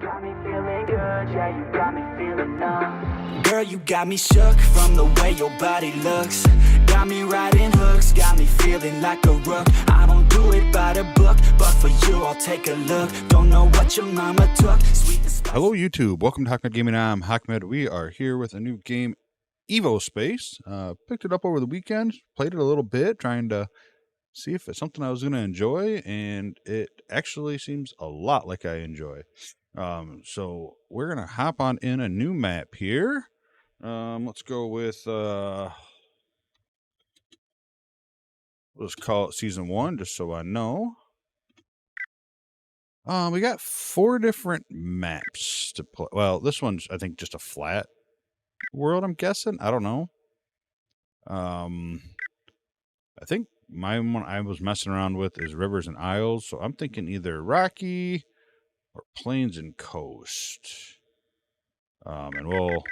got me feeling good, yeah, you got me feeling numb. Girl, you got me shook from the way your body looks. Got me riding hooks, got me feeling like a rook. I don't do it by the book, but for you I'll take a look. Don't know what your mama took. Sweet and spicy. Hello YouTube, welcome to Hackmed Gaming. I'm Hackmed. We are here with a new game, Evospace. Picked it up over the weekend, played it a little bit, trying to see if it's something I was going to enjoy, and it actually seems a lot like I enjoy. So we're going to hop on in a new map here. Let's go with, let's call it Season 1, just so I know. We got 4 different maps to play. Well, this one's, I think, just a flat world, I'm guessing. I don't know. I think my one I was messing around with is Rivers and Isles, so I'm thinking either Rocky or Plains and Coast. And we'll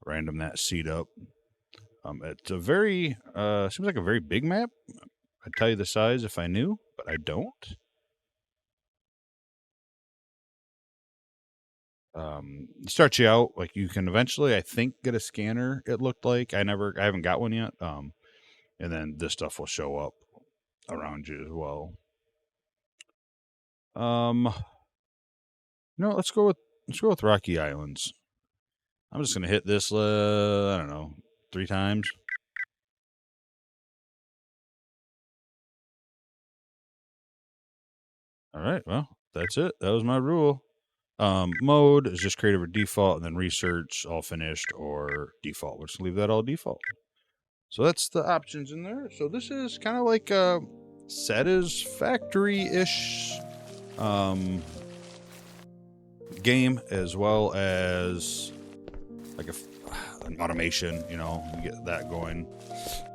random that seed up. It's a very, seems like a very big map. I'd tell you the size if I knew, but I don't. Starts you out like you can eventually, I think, get a scanner. It looked like I haven't got one yet. And then this stuff will show up around you as well. No, let's go with Rocky Islands. I'm just gonna hit this. I don't know, 3 times. All right. Well, that's it. That was my rule. Mode is just creative or default, and then research all finished or default. We'll just leave that all default. So that's the options in there. So this is kind of like a Satisfactory-ish game, as well as like an automation, you know, you get that going.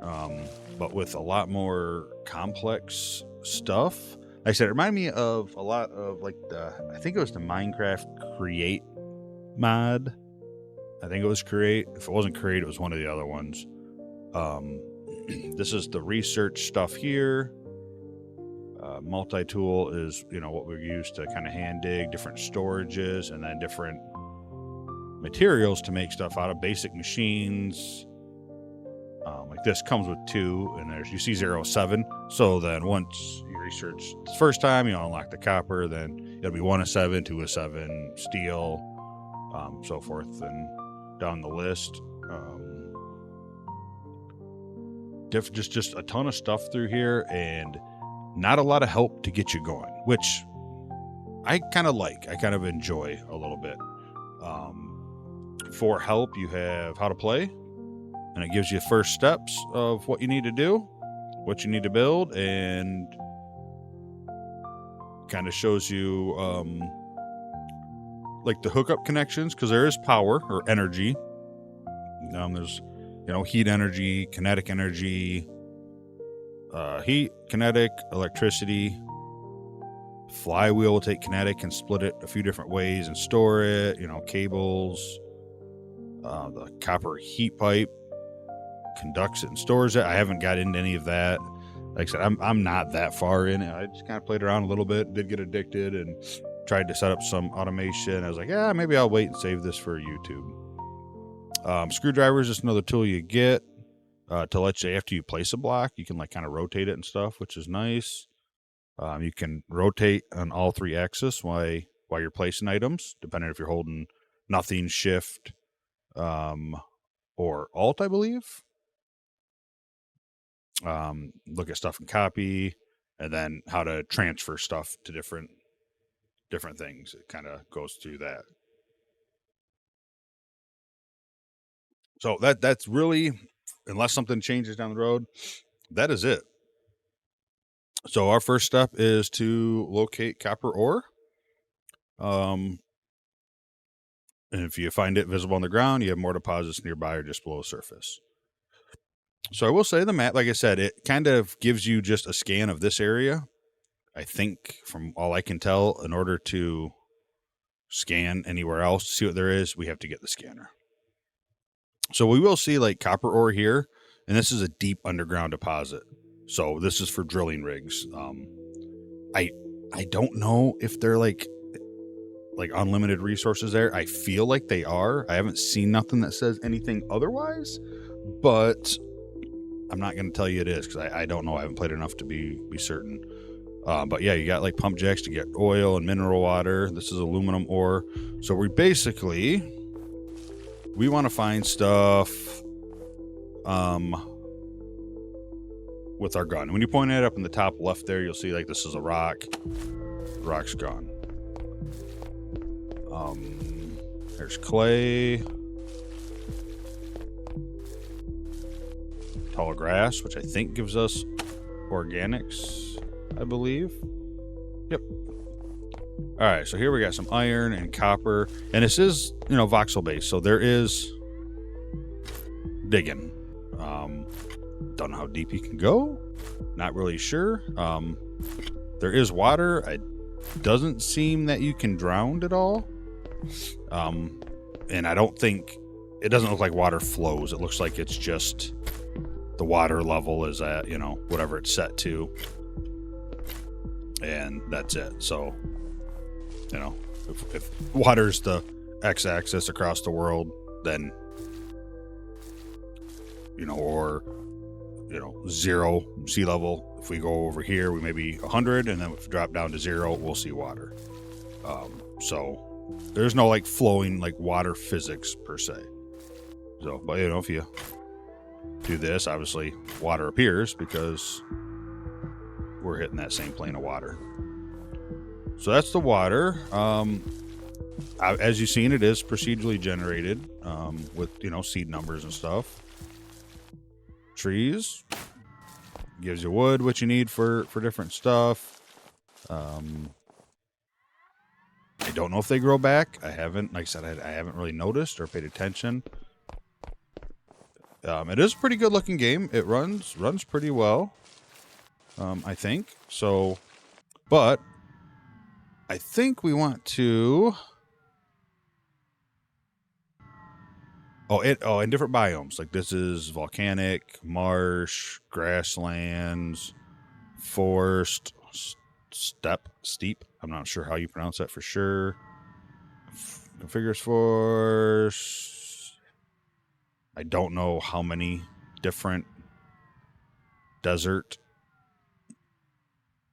But with a lot more complex stuff. Like I said, it reminded me of a lot of like I think it was the Minecraft Create mod. I think it was Create. If it wasn't Create, it was one of the other ones. This is the research stuff here. Multi-tool is, you know, what we use to kind of hand dig different storages and then different materials to make stuff out of basic machines. Like this comes with 2, and there's, you see 0, 7. So then once you research the first time, you unlock the copper, then it'll be 1 of 7, 2 of 7, steel, so forth, and down the list. Just a ton of stuff through here, and not a lot of help to get you going, which I kind of like. I kind of enjoy a little bit. For help, you have how to play, and it gives you first steps of what you need to do, what you need to build, and kind of shows you like the hookup connections, because there is power or energy. There's, you know, heat energy, kinetic energy, heat, kinetic, electricity. Flywheel will take kinetic and split it a few different ways and store it, you know, cables. The copper heat pipe conducts it and stores it. I haven't got into any of that. Like I said, I'm not that far in it. I just kind of played around a little bit, did get addicted, and tried to set up some automation. I was like, yeah, maybe I'll wait and save this for YouTube. Screwdriver is just another tool you get to let you, after you place a block, you can like kind of rotate it and stuff, which is nice. You can rotate on all 3 axes while you're placing items, depending if you're holding nothing, shift, or alt, I believe. Look at stuff and copy, and then how to transfer stuff to different things. It kind of goes through that. So that's really, unless something changes down the road, that is it. So our first step is to locate copper ore. And if you find it visible on the ground, you have more deposits nearby or just below the surface. So I will say the map, like I said, it kind of gives you just a scan of this area. I think from all I can tell, in order to scan anywhere else to see what there is, we have to get the scanner. So we will see like copper ore here, and this is a deep underground deposit. So this is for drilling rigs. I don't know if they're like like unlimited resources there. I feel like they are. I haven't seen nothing that says anything otherwise, but I'm not going to tell you it is because I don't know. I haven't played enough to be certain. But yeah, you got like pump jacks to get oil and mineral water. This is aluminum ore. So we want to find stuff with our gun. When you point it up in the top left there, you'll see like this is a rock. The rock's gone. There's clay. Tall grass, which I think gives us organics, I believe. Yep. All right, so here we got some iron and copper, and this is, voxel based, so there is digging. Don't know how deep you can go. Not really sure. There is water. It doesn't seem that you can drown at all. And I don't think, it doesn't look like water flows. It looks like it's just the water level is at, whatever it's set to. And that's it. So, if water's the x-axis across the world, then, or, zero sea level. If we go over here, we may be 100, and then if we drop down to 0, we'll see water. So there's no like flowing like water physics per se. So, but if you do this, obviously water appears because we're hitting that same plane of water. So that's the water. As you've seen, it is procedurally generated with seed numbers and stuff. Trees gives you wood, what you need for different stuff. I don't know if they grow back. I haven't, like I said, I haven't really noticed or paid attention. It is a pretty good looking game. It runs pretty well, I think. So, but I think we want to. And different biomes. Like this is volcanic, marsh, grasslands, forest, steep. I'm not sure how you pronounce that for sure. Configures for. I don't know how many different desert.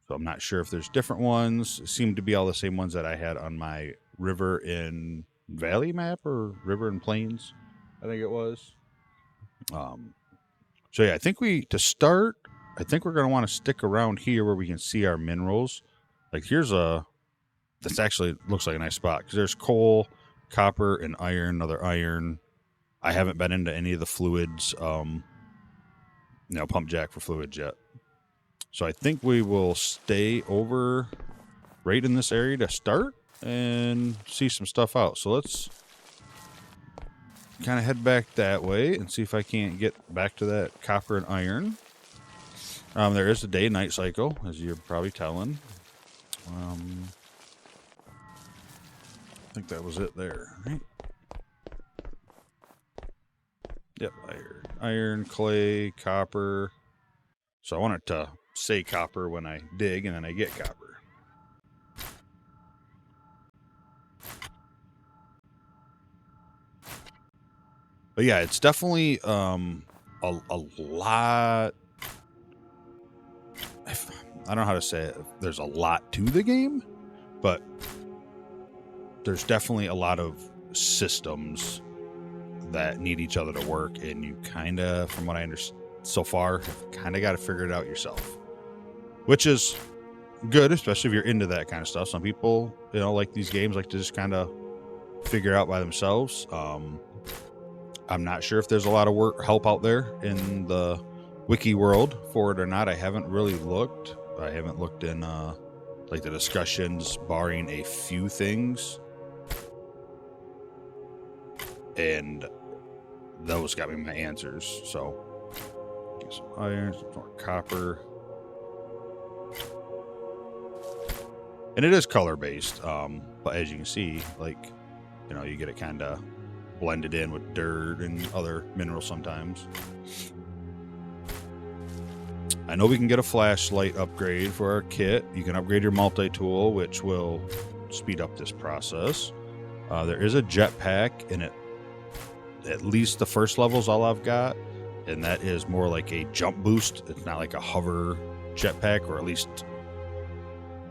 So I'm not sure if there's different ones. It seemed to be all the same ones that I had on my river in valley map or river and plains, I think it was. So yeah, I think we're going to want to stick around here where we can see our minerals. Like this actually looks like a nice spot because there's coal, copper, and iron, another iron. I haven't been into any of the fluids, pump jack for fluids yet. So I think we will stay over right in this area to start and see some stuff out. So let's kind of head back that way and see if I can't get back to that copper and iron. There is a day and night cycle, as you're probably telling. I think that was it there, right? Yep, iron, clay, copper. So I want it to say copper when I dig, and then I get copper. But yeah, it's definitely a lot. I don't know how to say it. There's a lot to the game, but there's definitely a lot of systems that need each other to work, and you kind of, from what I understand so far, kind of got to figure it out yourself, which is good, especially if you're into that kind of stuff. Some people, like these games, like to just kind of figure out by themselves. I'm not sure if there's a lot of help out there in the wiki world for it or not. I haven't really looked. I haven't looked in like the discussions, barring a few things, and those got me my answers. So get some iron, some more copper, and it is color based. But as you can see, like you get it kind of blended in with dirt and other minerals sometimes. I know we can get a flashlight upgrade for our kit. You can upgrade your multi-tool, which will speed up this process. There is a jetpack in it. At least the first level is all I've got, and that is more like a jump boost. It's not like a hover jetpack, or at least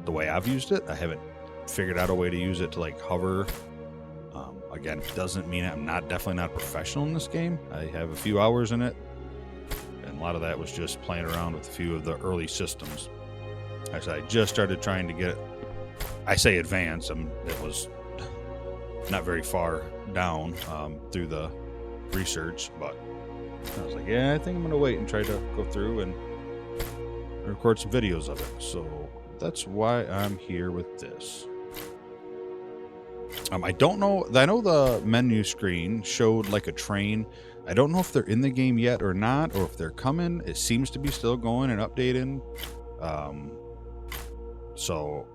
the way I've used it. I haven't figured out a way to use it to like hover. Again, doesn't mean I'm definitely not a professional in this game. I have a few hours in it, and a lot of that was just playing around with a few of the early systems. Actually, I just started trying to get, I say advanced, it was not very far down through the research, but I was like, yeah, I think I'm going to wait and try to go through and record some videos of it. So that's why I'm here with this. I don't know. I know the menu screen showed like a train. I don't know if they're in the game yet or not, or if they're coming. It seems to be still going and updating. So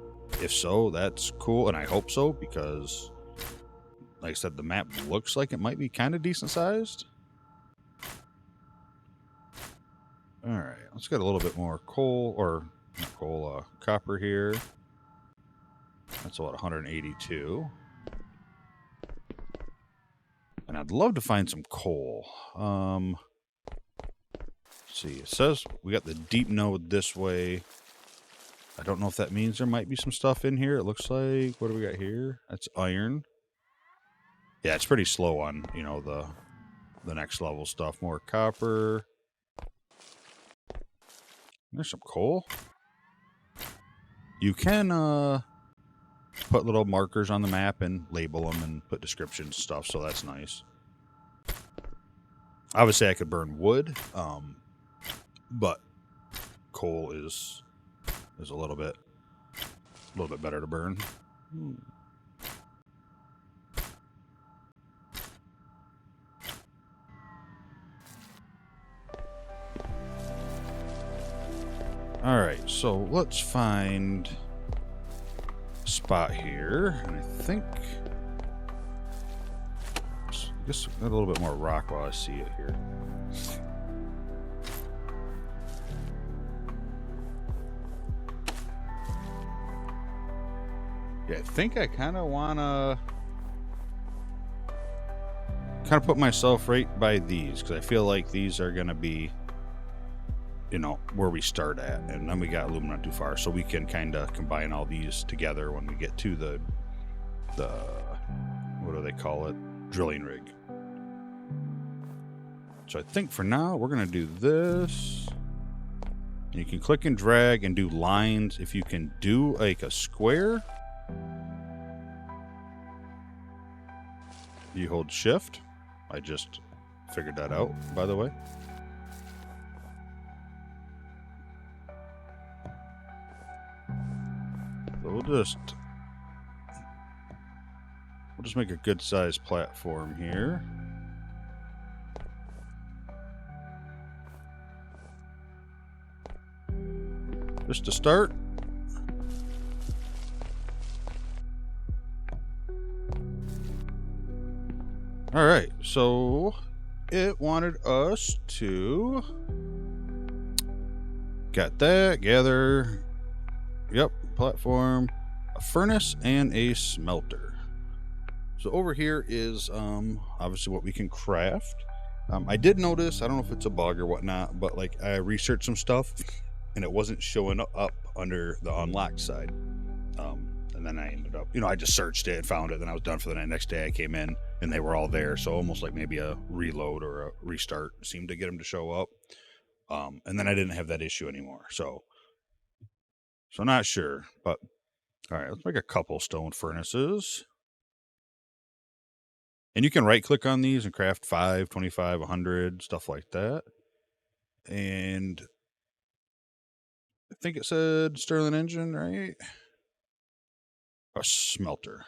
if so, that's cool, and I hope so, because like I said, the map looks like it might be kind of decent sized. All right, let's get a little bit more coal, or not coal, copper here. That's about 182. And I'd love to find some coal. Let's see, it says we got the deep node this way. I don't know if that means there might be some stuff in here. It looks like, what do we got here? That's iron. Yeah, it's pretty slow on, you know, the next level stuff. More copper. There's some coal. You can put little markers on the map and label them and put descriptions and stuff, so that's nice. Obviously, I could burn wood, but coal is a little bit better to burn. All right, so let's find a spot here, and I think, I guess a little bit more rock while I see it here. Yeah, I think I kind of want to put myself right by these, because I feel like these are going to be, you know, where we start at, and then we got aluminum not too far, so we can kind of combine all these together when we get to the what do they call it, drilling rig. So I think for now we're gonna do this. You can click and drag and do lines. If you can do like a square, you hold shift. I just figured that out, by the way. We'll just make a good sized platform here. Just to start. All right, so it wanted us to got that, gather, yep, platform, a furnace, and a smelter. So over here is obviously what we can craft. I did notice, I don't know if it's a bug or whatnot, but like I researched some stuff and it wasn't showing up under the unlocked side. And then I ended up, you know, I just searched it, found it, then I was done for the night. Next day I came in and they were all there. So almost like maybe a reload or a restart seemed to get them to show up. And then I didn't have that issue anymore. So not sure, but all right, let's make a couple stone furnaces. And you can right click on these and craft 5, 25, 100, stuff like that. And I think it said Stirling engine, right? A smelter.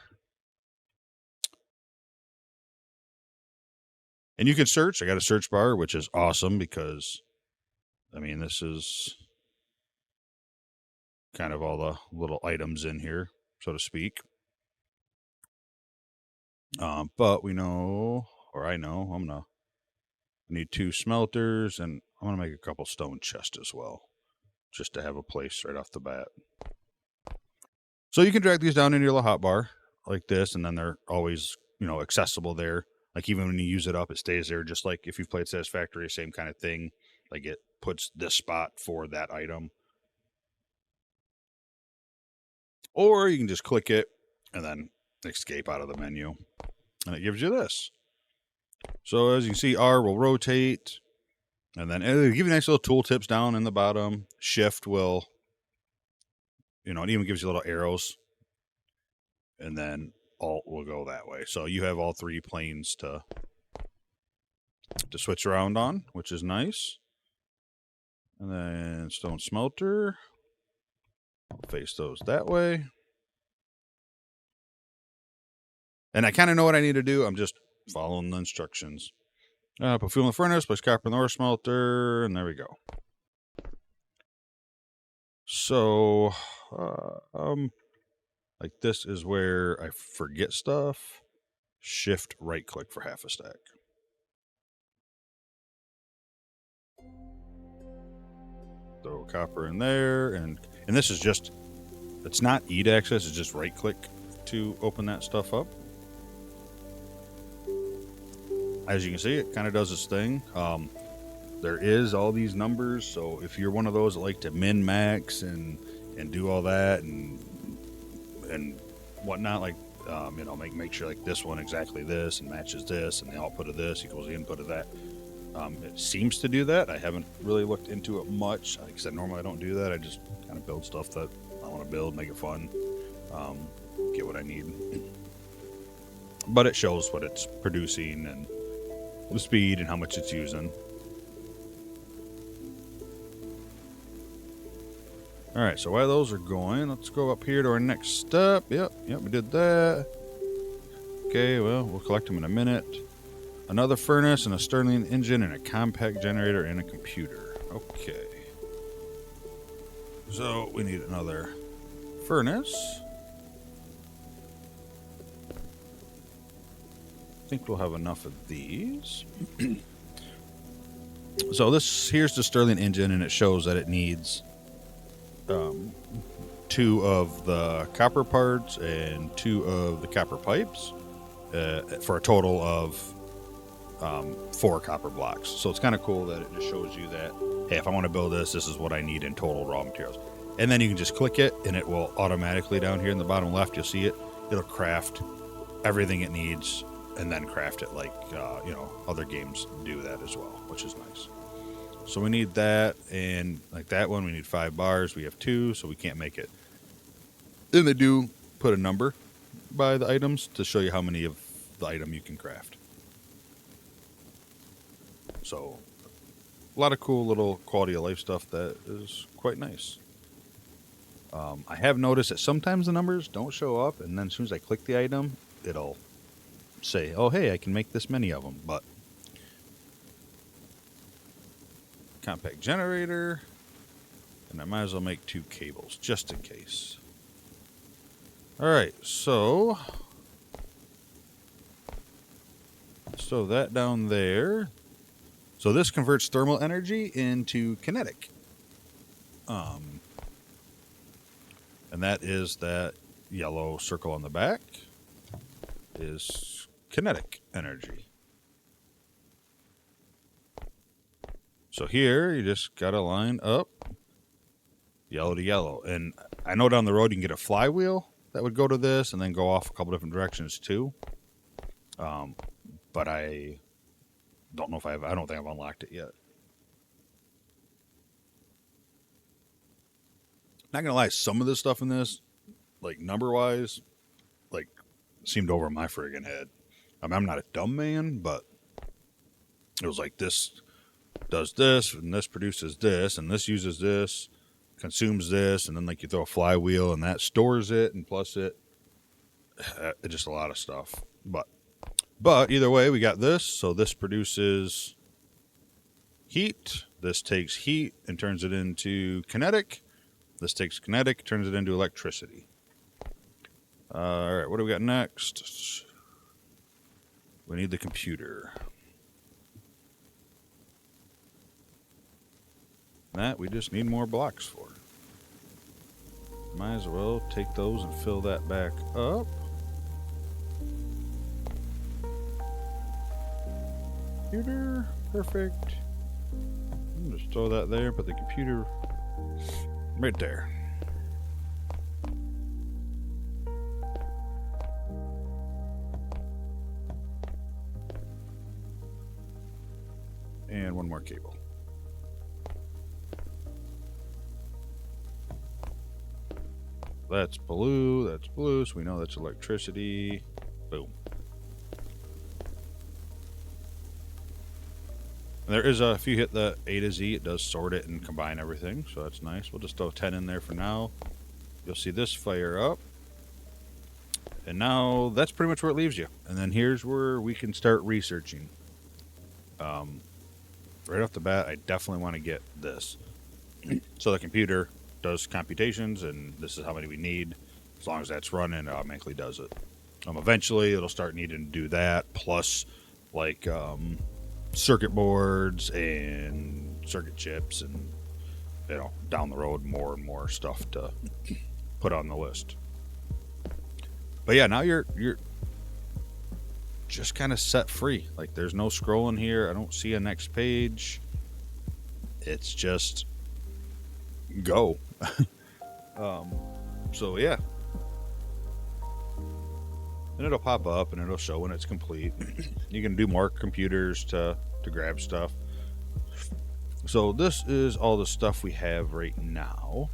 And you can search. I got a search bar, which is awesome because, I mean, this is kind of all the little items in here, so to speak. But we know, or I know, I need 2 smelters, and I'm going to make a couple stone chests as well, just to have a place right off the bat. So you can drag these down into your little hotbar like this, and then they're always, accessible there. Like even when you use it up, it stays there. Just like if you've played Satisfactory, same kind of thing. Like it puts this spot for that item. Or you can just click it and then escape out of the menu. And it gives you this. So as you can see, R will rotate. And then it'll give you nice little tooltips down in the bottom. Shift will, it even gives you little arrows. And then Alt will go that way. So you have all three planes to switch around on, which is nice. And then Stone Smelter. I'll face those that way. And I kind of know what I need to do. I'm just following the instructions. Put fuel in the furnace, place copper in the ore smelter, and there we go. So, like this is where I forget stuff. Shift right click for half a stack. Throw copper in there, and this is just, it's not eat access, it's just right click to open that stuff up. As you can see, it kind of does its thing. There is all these numbers, so if you're one of those that like to min max and do all that and whatnot, like make sure like this one exactly this and matches this, and the output of this equals the input of that. It seems to do that. I haven't really looked into it much. Like I said, normally I don't do that. I just kind of build stuff that I want to build, make it fun, get what I need. But it shows what it's producing and the speed and how much it's using. All right, so while those are going, let's go up here to our next step. Yep, we did that. Okay, well, we'll collect them in a minute. Another furnace and a Stirling engine and a compact generator and a computer. Okay. So we need another furnace. I think we'll have enough of these. So here's the Stirling engine, and it shows that it needs 2 of the copper parts and 2 of the copper pipes for a total of 4 copper blocks. So it's kind of cool that it just shows you that, hey, if I want to build this is what I need in total raw materials. And then you can just click it, and it will automatically, down here in the bottom left, you'll see it. It'll craft everything it needs and then craft it like, other games do that as well, which is nice. So we need that, and like that one, we need 5 bars. We have 2, so we can't make it. Then they do put a number by the items to show you how many of the item you can craft. So a lot of cool little quality of life stuff that is quite nice. I have noticed that sometimes the numbers don't show up, and then as soon as I click the item, it'll say, oh, hey, I can make this many of them. But compact generator, and I might as well make 2 cables just in case. All right, so that down there. So this converts thermal energy into kinetic. And that is that yellow circle on the back is kinetic energy. So here you just got to line up yellow to yellow. And I know down the road you can get a flywheel that would go to this and then go off a couple different directions too. But I don't know if I don't think I've unlocked it yet. Not gonna lie, some of the stuff in this, like number-wise, like seemed over my friggin' head. I mean, I'm not a dumb man, but it was like this does this, and this produces this, and this uses this, consumes this, and then like you throw a flywheel, and that stores it, and plus it, just a lot of stuff. But either way, we got this. So this produces heat. This takes heat and turns it into kinetic. This takes kinetic, turns it into electricity. All right, what do we got next? We need the computer. That we just need more blocks for. might as well take those and fill that back up. Computer, perfect. Just throw that there, put the computer right there. And one more cable. That's blue, so we know that's electricity. Boom. And there is if you hit the A to Z, it does sort it and combine everything, so that's nice. We'll just throw 10 in there for now. You'll see this fire up. And now that's pretty much where it leaves you. And then here's where we can start researching. Right off the bat, I definitely want to get this. So the computer does computations, and this is how many we need. As long as that's running, it automatically does it. Eventually, it'll start needing to do that, plus like circuit boards and circuit chips, and you know, down the road, more and more stuff to put on the list. But yeah, now you're just kind of set free. Like, there's no scrolling here. I don't see a next page. It's just go. So yeah, and it'll pop up and it'll show when it's complete. You can do more computers to grab stuff. So this is all the stuff we have right now,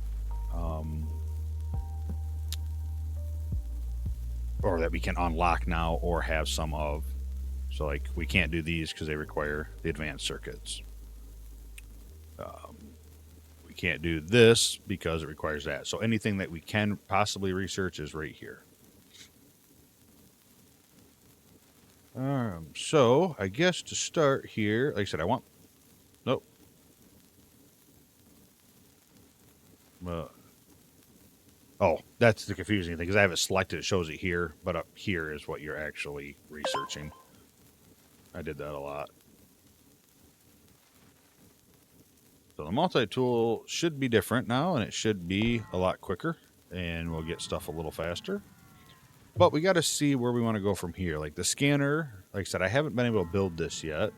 or that we can unlock now or have some of. So like, we can't do these because they require the advanced circuits. We can't do this because it requires that. So anything that we can possibly research is right here. So I guess to start here, like I said, nope. Oh, that's the confusing thing, because I have it selected. It shows it here, but up here is what you're actually researching. I did that a lot. So the multi-tool should be different now, and it should be a lot quicker, and we'll get stuff a little faster. But we got to see where we want to go from here. Like the scanner, like I said, I haven't been able to build this yet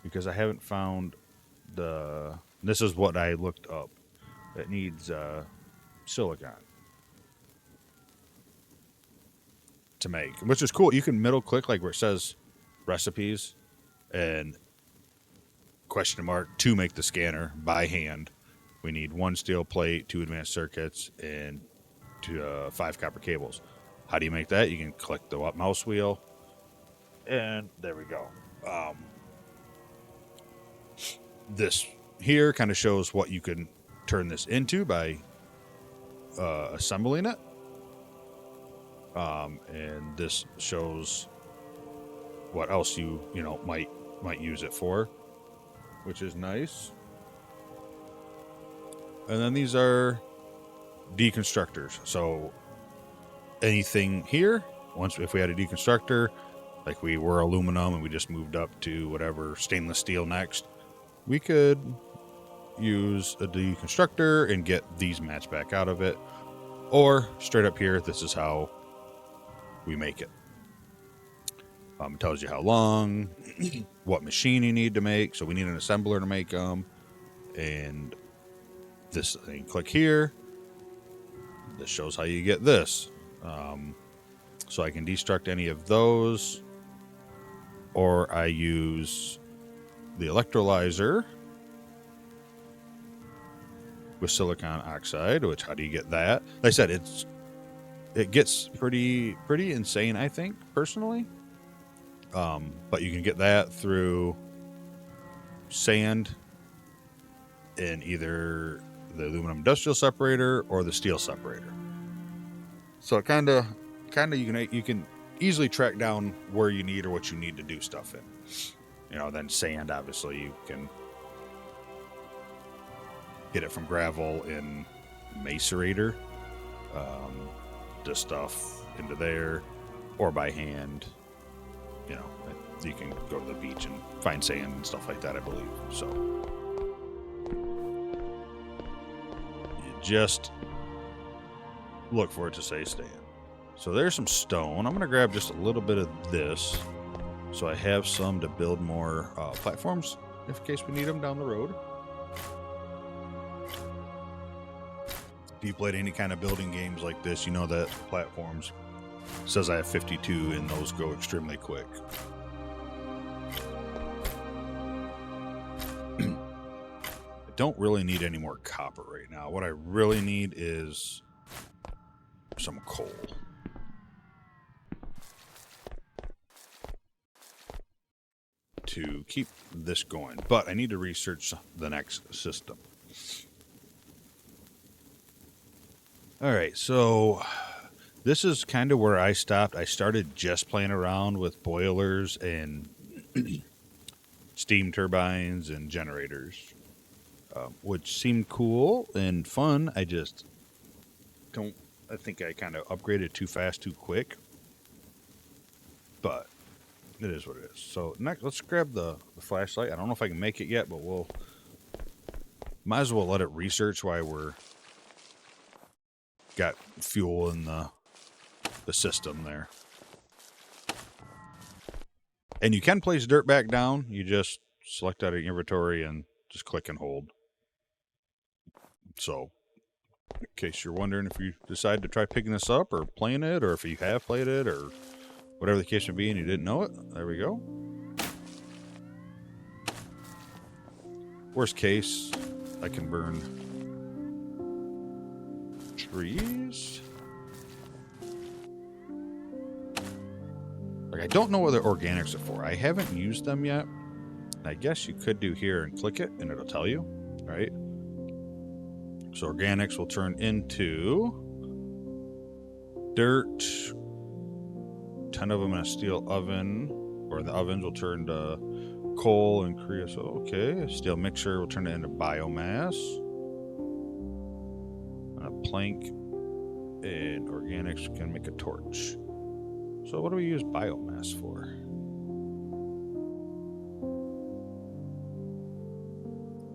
because I haven't found this is what I looked up. It needs silicon to make, which is cool. You can middle click like where it says recipes and question mark to make the scanner by hand. We need 1 steel plate, 2 advanced circuits, and 5 copper cables. How do you make that? You can click the mouse wheel, and there we go. This here kind of shows what you can turn this into by assembling it. And this shows what else you might use it for, which is nice. And then these are deconstructors. So anything here, if we had a deconstructor, like we were aluminum and we just moved up to whatever stainless steel next, we could use a deconstructor and get these mats back out of it. Or straight up here, this is how we make it. It tells you how long, what machine you need to make. So we need an assembler to make them. And this thing, click here. This shows how you get this. So I can destruct any of those, or I use the electrolyzer with silicon oxide, which, how do you get that? Like I said, it gets pretty insane, I think, personally. But you can get that through sand in either the aluminum industrial separator or the steel separator. So it kind of you can easily track down where you need or what you need to do stuff in. Then sand, obviously you can get it from gravel in macerator. This stuff into there, or by hand. You can go to the beach and find sand and stuff like that, I believe. So you just look for it to say stand. So there's some stone. I'm going to grab just a little bit of this so I have some to build more platforms in case we need them down the road. If you played any kind of building games like this, you know that platforms says I have 52 and those go extremely quick. I don't really need any more copper right now. What I really need is some coal. To keep this going, but I need to research the next system. All right, so this is kind of where I stopped. I started just playing around with boilers and steam turbines and generators, which seemed cool and fun. I just don't. I think I kind of upgraded too fast, too quick, but it is what it is. So next, let's grab the flashlight. I don't know if I can make it yet, but we'll might as well let it research while we're got fuel in the system there. And you can place dirt back down. You just select out of your inventory and just click and hold. So in case you're wondering if you decide to try picking this up or playing it, or if you have played it, or whatever the case may be and you didn't know it, there we go. Worst case, I can burn trees. Like, I don't know what the organics are for. I haven't used them yet. I guess you could do here and click it and it'll tell you, right? So organics will turn into dirt, 10 of them in a steel oven, or the ovens will turn to coal and create. So, okay, a steel mixer will turn it into biomass. And a plank and organics can make a torch. So what do we use biomass for?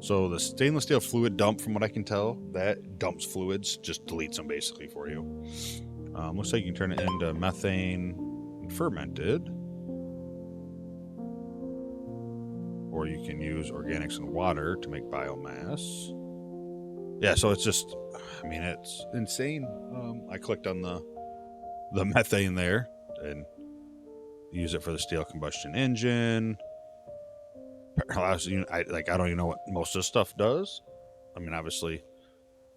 So the stainless steel fluid dump, from what I can tell, that dumps fluids, just deletes them basically for you. Looks like you can turn it into methane fermented, or you can use organics and water to make biomass. Yeah, so it's just, I mean, it's insane. I clicked on the methane there and use it for the steel combustion engine. I don't even know what most of this stuff does. I mean, obviously,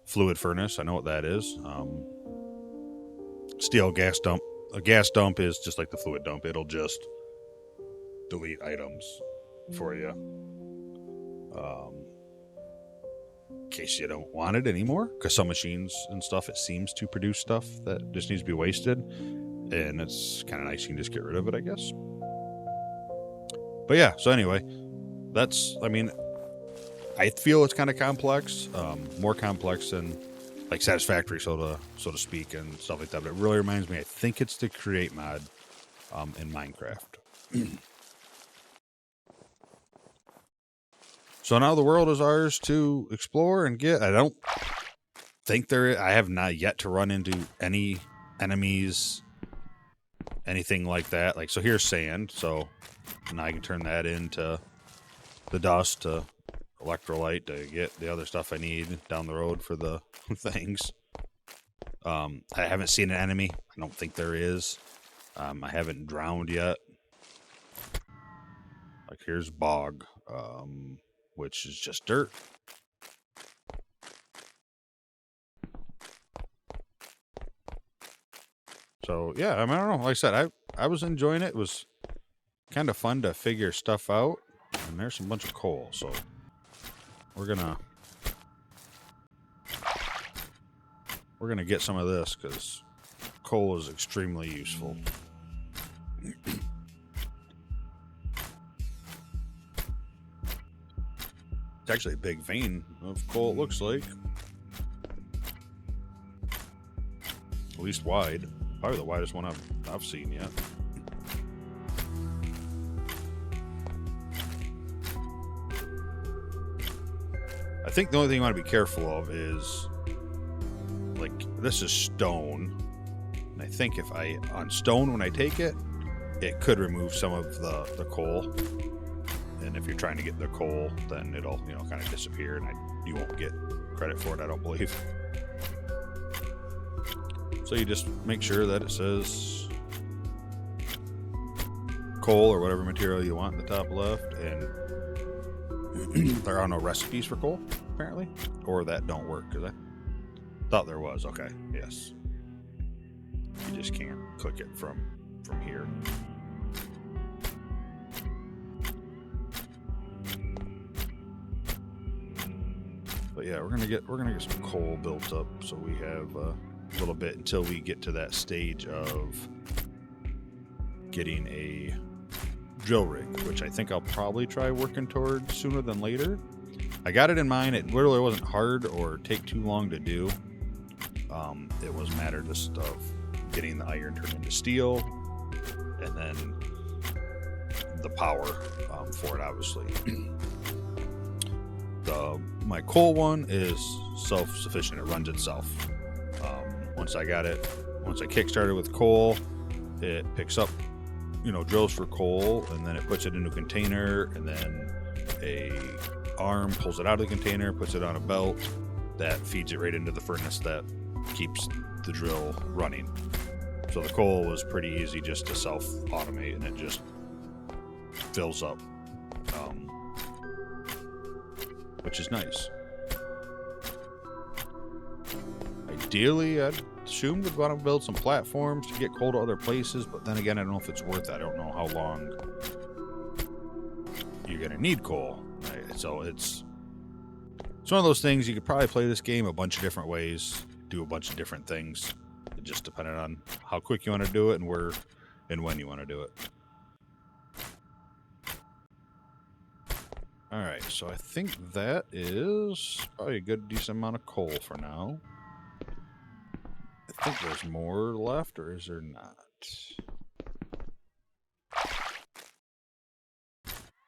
fluid furnace, I know what that is. Steel gas dump. A gas dump is just like the fluid dump. It'll just delete items for you. In case you don't want it anymore. Because some machines and stuff, it seems to produce stuff that just needs to be wasted. And it's kind of nice. You can just get rid of it, I guess. But yeah, so anyway, that's, I mean, I feel it's kind of complex. More complex than like Satisfactory, so to speak, and stuff like that. But it really reminds me, I think it's the Create mod in Minecraft. So now the world is ours to explore and get. I don't think I have not yet to run into any enemies, anything like that. Like, so here's sand, so now I can turn that into the dust to electrolyte to get the other stuff I need down the road for the things. I haven't seen an enemy. I don't think there is. I haven't drowned yet. Like, here's bog, which is just dirt. So yeah, I mean, I don't know. Like I said, I was enjoying it. It was kind of fun to figure stuff out. And there's a bunch of coal, so we're gonna get some of this because coal is extremely useful. It's actually a big vein of coal, it looks like. At least wide. Probably the widest one I've seen yet. I think the only thing you want to be careful of is, like, this is stone. And I think if on stone, when I take it, it could remove some of the coal. And if you're trying to get the coal, then it'll, kind of disappear, and you won't get credit for it, I don't believe. So you just make sure that it says coal or whatever material you want in the top left, and there are no recipes for coal, apparently, or that don't work, because I thought there was. Okay, yes. You just can't click it from here. But yeah, we're gonna get some coal built up, so we have a little bit until we get to that stage of getting a drill rig, which I think I'll probably try working towards sooner than later. I got it in mind. It really wasn't hard or take too long to do. It was a matter just of getting the iron turned into steel, and then the power for it, obviously. My coal one is self-sufficient. It runs itself. Once I kickstarted with coal, it picks up, drills for coal, and then it puts it into a container, and then a arm pulls it out of the container, puts it on a belt that feeds it right into the furnace that keeps the drill running. So the coal was pretty easy just to self-automate, and it just fills up. Which is nice. Ideally, I'd assume we'd want to build some platforms to get coal to other places, but then again, I don't know if it's worth it. I don't know how long you're going to need coal. Right? So it's one of those things. You could probably play this game a bunch of different ways, do a bunch of different things, just depending on how quick you want to do it and where and when you want to do it. Alright, so I think that is probably a good decent amount of coal for now. I think there's more left, or is there not?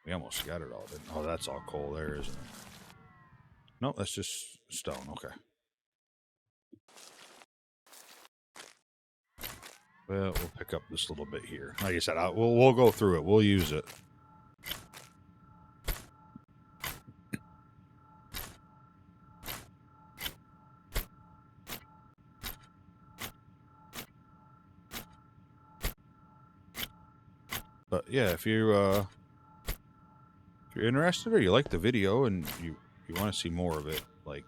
We almost got it all, didn't we? Oh, that's all coal there, isn't it? No, that's just stone, okay. Well, we'll pick up this little bit here. Like I said, we'll go through it. We'll use it. But yeah, if you're interested or you like the video and you want to see more of it, like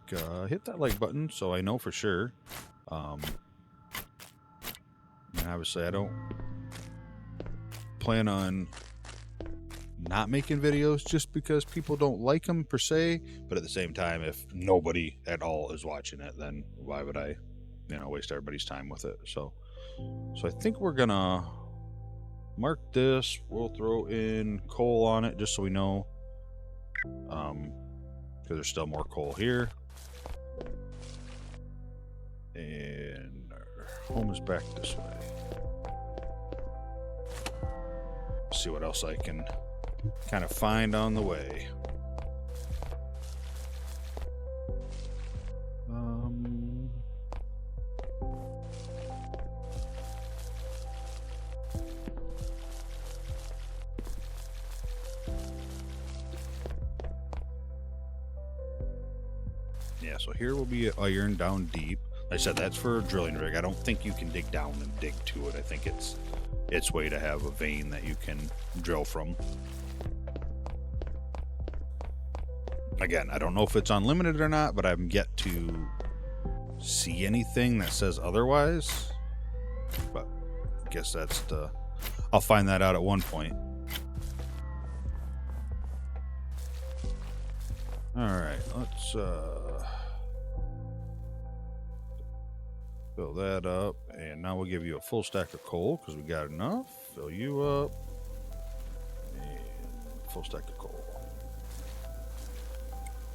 hit that like button so I know for sure. And obviously I don't plan on not making videos just because people don't like them per se, but at the same time, if nobody at all is watching it, then why would I waste everybody's time with it? So I think we're gonna mark this. We'll throw in coal on it just so we know, because there's still more coal here, and our home is back this way. See what else I can kind of find on the way. Yeah, so here will be iron down deep. Like I said, that's for a drilling rig. I don't think you can dig down and dig to it. I think it's way to have a vein that you can drill from. Again, I don't know if it's unlimited or not, but I've yet to see anything that says otherwise. But I guess I'll find that out at one point. Alright, let's fill that up, and now we'll give you a full stack of coal because we got enough. Fill you up, and full stack of coal.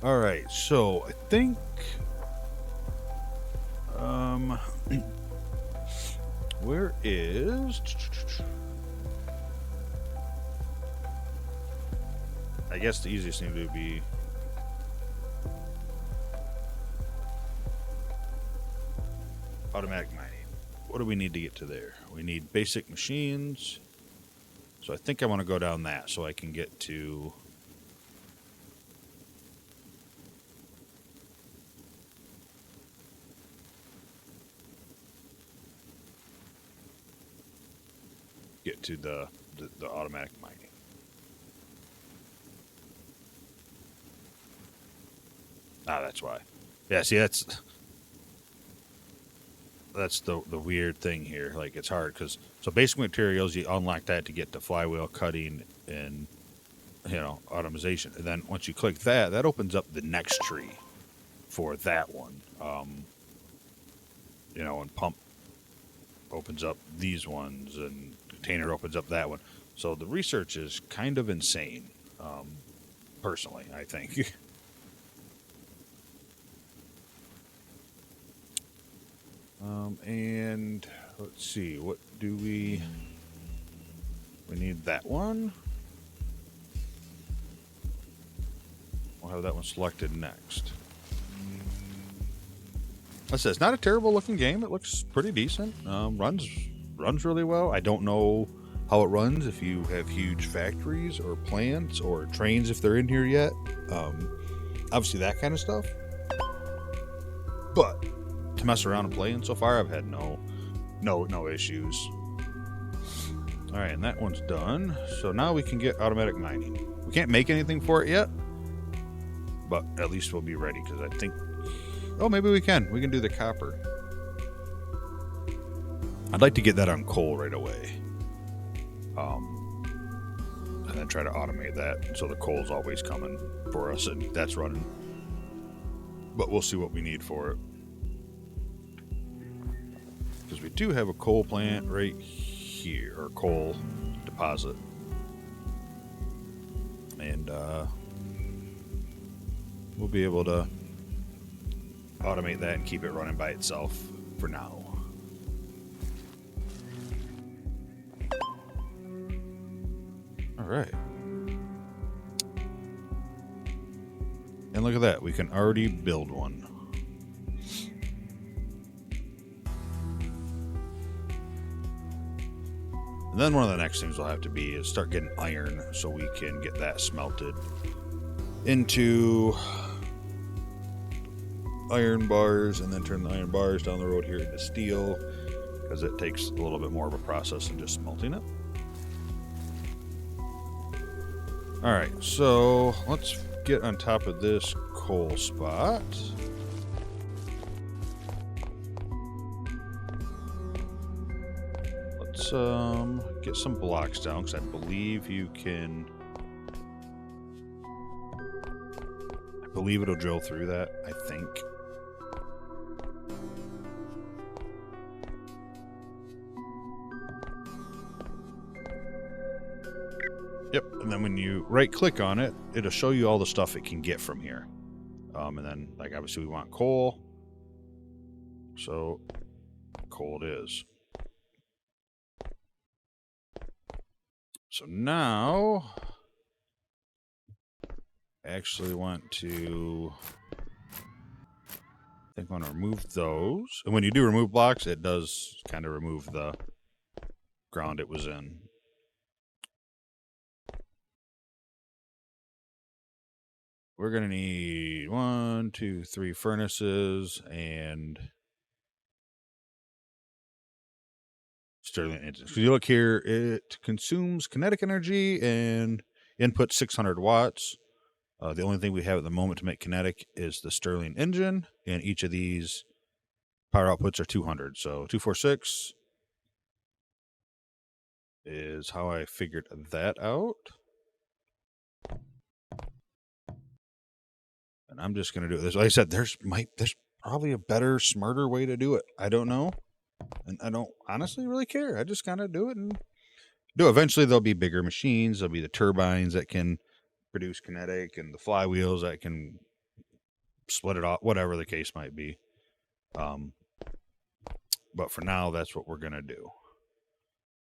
All right, so I think where is? I guess the easiest thing to do would be. automatic mining. What do we need to get to there? We need basic machines. So I think I want to go down that so I can get to... get to the automatic mining. Ah, that's why. Yeah, see, that's the weird thing here. Like, it's hard because so basic materials, you unlock that to get to flywheel cutting and, you know, automation. And then once you click that, that opens up the next tree for that one. You know, and pump opens up these ones, and container opens up that one. So the research is kind of insane, personally, I think. And let's see, what do we need that one. We'll have that one selected next. Like I said, it's not a terrible looking game. It looks pretty decent. Runs really well. I don't know how it runs if you have huge factories or plants or trains if they're in here yet. Obviously that kind of stuff. But to mess around and play in so far, I've had no issues. All right, and that one's done. So now we can get automatic mining. We can't make anything for it yet, but at least we'll be ready because I think, oh, maybe we can. We can do the copper. I'd like to get that on coal right away. And then try to automate that so the coal's always coming for us and that's running. But we'll see what we need for it. Because we do have a coal plant right here, or coal deposit. And we'll be able to automate that and keep it running by itself for now. All right. And look at that, we can already build one. And then one of the next things will have to be is start getting iron so we can get that smelted into iron bars and then turn the iron bars down the road here into steel because it takes a little bit more of a process than just smelting it. All right, so let's get on top of this coal spot. Let's get some blocks down because I believe you can. I believe it'll drill through that, I think. Yep, and then when you right-click on it, it'll show you all the stuff it can get from here. And then, like, obviously we want coal. So, coal it is. So now, I actually want to, I think I want to remove those. And when you do remove blocks, it does kind of remove the ground it was in. We're going to need 1, 2, 3 furnaces and Stirling engines. Because you look here, it consumes kinetic energy and input 600 watts. The only thing we have at the moment to make kinetic is the Stirling engine, and each of these power outputs are 200. So 246 is how I figured that out. And I'm just going to do this. Like I said, there's probably a better, smarter way to do it. I don't know. And I don't honestly really care. I just kind of do it and do it. Eventually there'll be bigger machines. There'll be the turbines that can produce kinetic and the flywheels that can split it off, whatever the case might be. But for now, that's what we're going to do.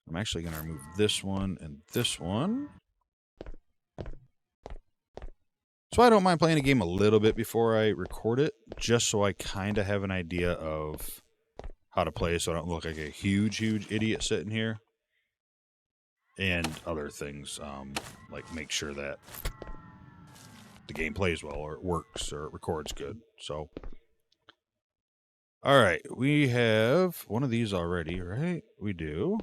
I'm actually going to remove this one and this one. So I don't mind playing a game a little bit before I record it, just so I kind of have an idea of how to play so I don't look like a huge idiot sitting here. And other things, like make sure that the game plays well, or it works, or it records good. So, all right, we have one of these already, right? We do.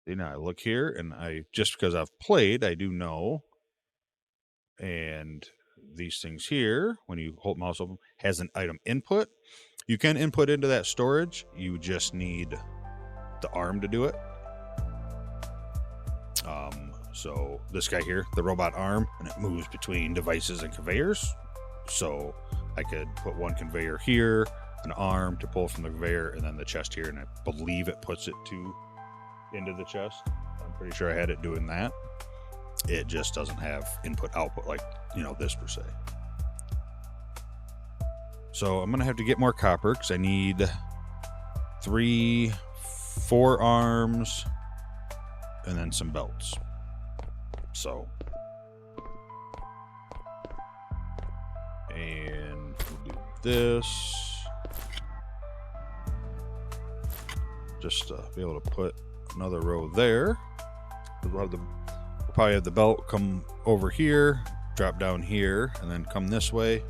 See, now I look here, and I just because I've played, I do know. And these things here, when you hold mouse open, has an item input. You can input into that storage. You just need the arm to do it. So this guy here, the robot arm, and it moves between devices and conveyors. So I could put one conveyor here, an arm to pull from the conveyor, and then the chest here, and I believe it puts it into the chest. I'm pretty sure I had it doing that. It just doesn't have input output like, this per se. So I'm gonna have to get more copper because I need 4 arms and then some belts. So, and we'll do this just to be able to put another row there. We'll probably have the belt come over here, drop down here, and then come this way,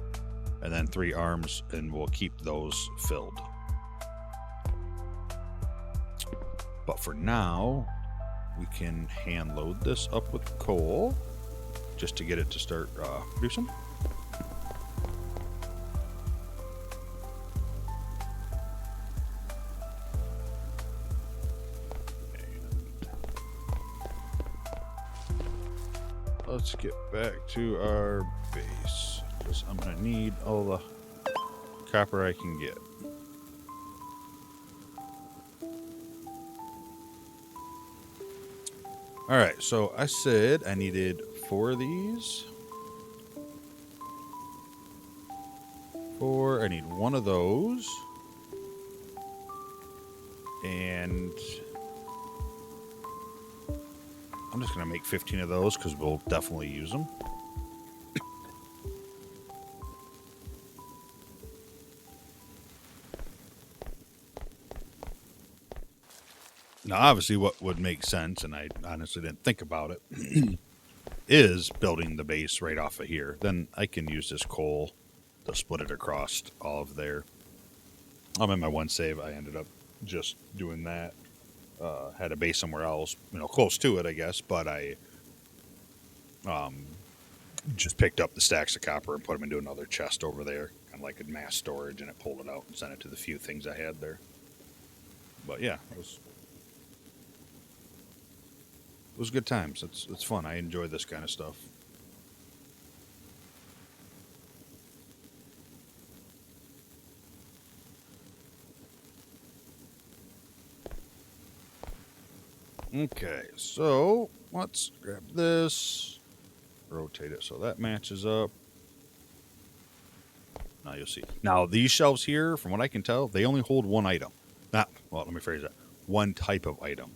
and then 3 arms, and we'll keep those filled. But for now, we can hand load this up with coal just to get it to start producing. Let's get back to our base, because I'm going to need all the copper I can get. Alright, so I said I needed 4 of these. 4, I need 1 of those. And I'm just going to make 15 of those because we'll definitely use them. Now, obviously, what would make sense, and I honestly didn't think about it, is building the base right off of here. Then I can use this coal to split it across all of there. I'm in my one save. I ended up just doing that. Had a base somewhere else, close to it, I guess, but I just picked up the stacks of copper and put them into another chest over there, kind of like a mass storage, and it pulled it out and sent it to the few things I had there. But yeah, it was good times. It's fun. I enjoy this kind of stuff. Okay, so let's grab this, rotate it so that matches up. Now you'll see. Now these shelves here, from what I can tell, they only hold 1 item. Let me phrase that. 1 type of item.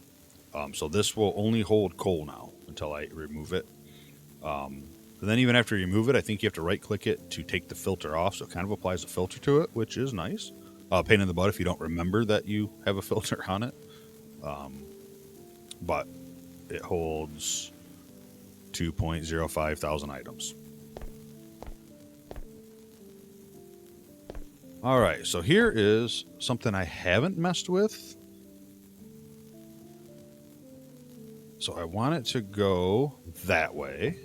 So this will only hold coal now until I remove it. And then even after you remove it, I think you have to right-click it to take the filter off, so it kind of applies a filter to it, which is nice. Pain in the butt if you don't remember that you have a filter on it. But it holds 2.05 thousand items. All right, so here is something I haven't messed with. So I want it to go that way.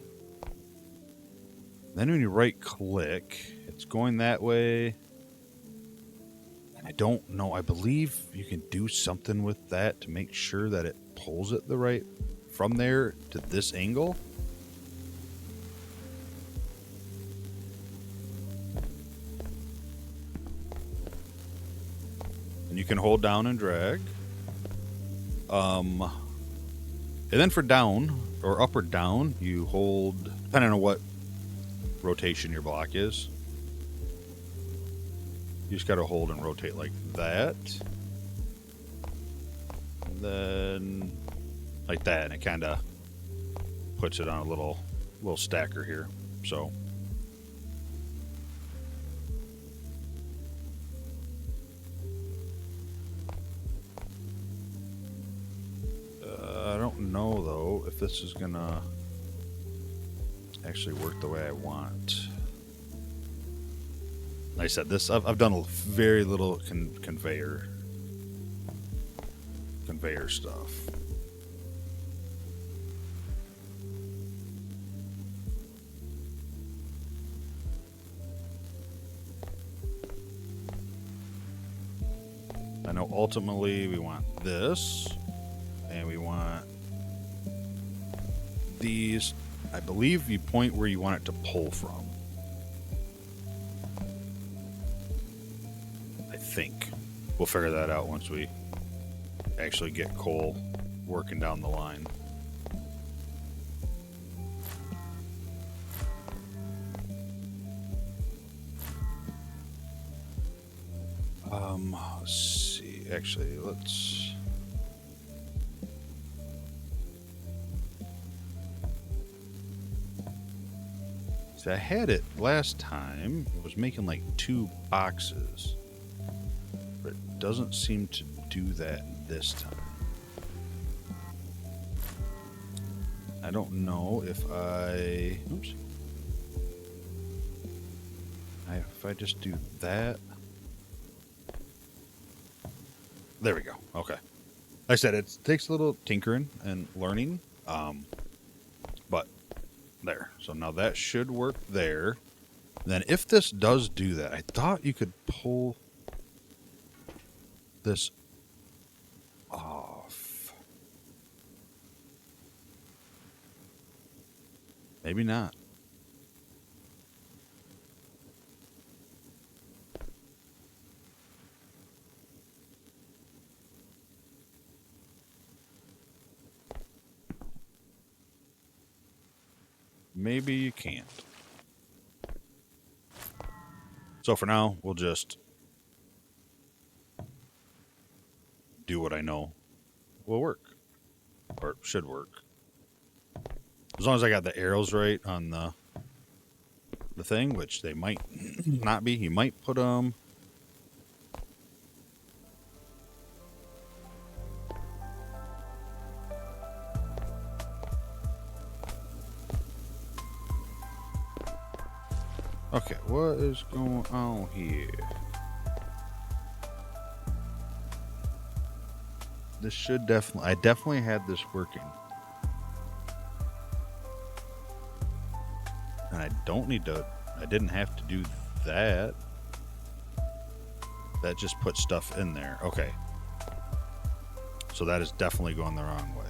Then when you right click, it's going that way. And I don't know, I believe you can do something with that to make sure that it pulls it the right from there to this angle. And you can hold down and drag. And then for down, or up or down, you hold, depending on what rotation your block is. You just got to hold and rotate like that. And then like that, and it kind of puts it on a little stacker here. So this is gonna actually work the way I want. Like I said, this I've done very little conveyor stuff. I know ultimately we want this, and we want these. I believe you point where you want it to pull from. I think. We'll figure that out once we actually get coal working down the line. Let's see. Actually, let's... See, I had it last time. It was making like 2 boxes. But it doesn't seem to do that this time. I don't know if I... Oops. If I just do that... There we go. Okay. Like I said, it takes a little tinkering and learning. But there. So now that should work there. Then if this does do that, I thought you could pull this off. Maybe not. Maybe you can't. So for now, we'll just do what I know will work. Or should work. As long as I got the arrows right on the thing, which they might not be. You might put them... Okay, what is going on here? This should definitely... I definitely had this working. And I don't need to... I didn't have to do that. That just put stuff in there. Okay. So that is definitely going the wrong way.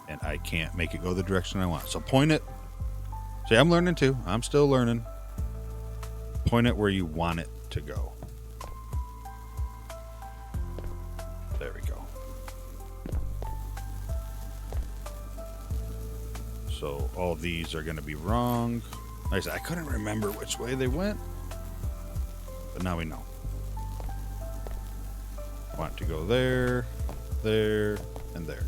And I can't make it go the direction I want. So point it. See, I'm learning too. I'm still learning. Point it where you want it to go. There we go. So all these are going to be wrong. Like I said, I couldn't remember which way they went. But now we know. Want to go there, there, and there.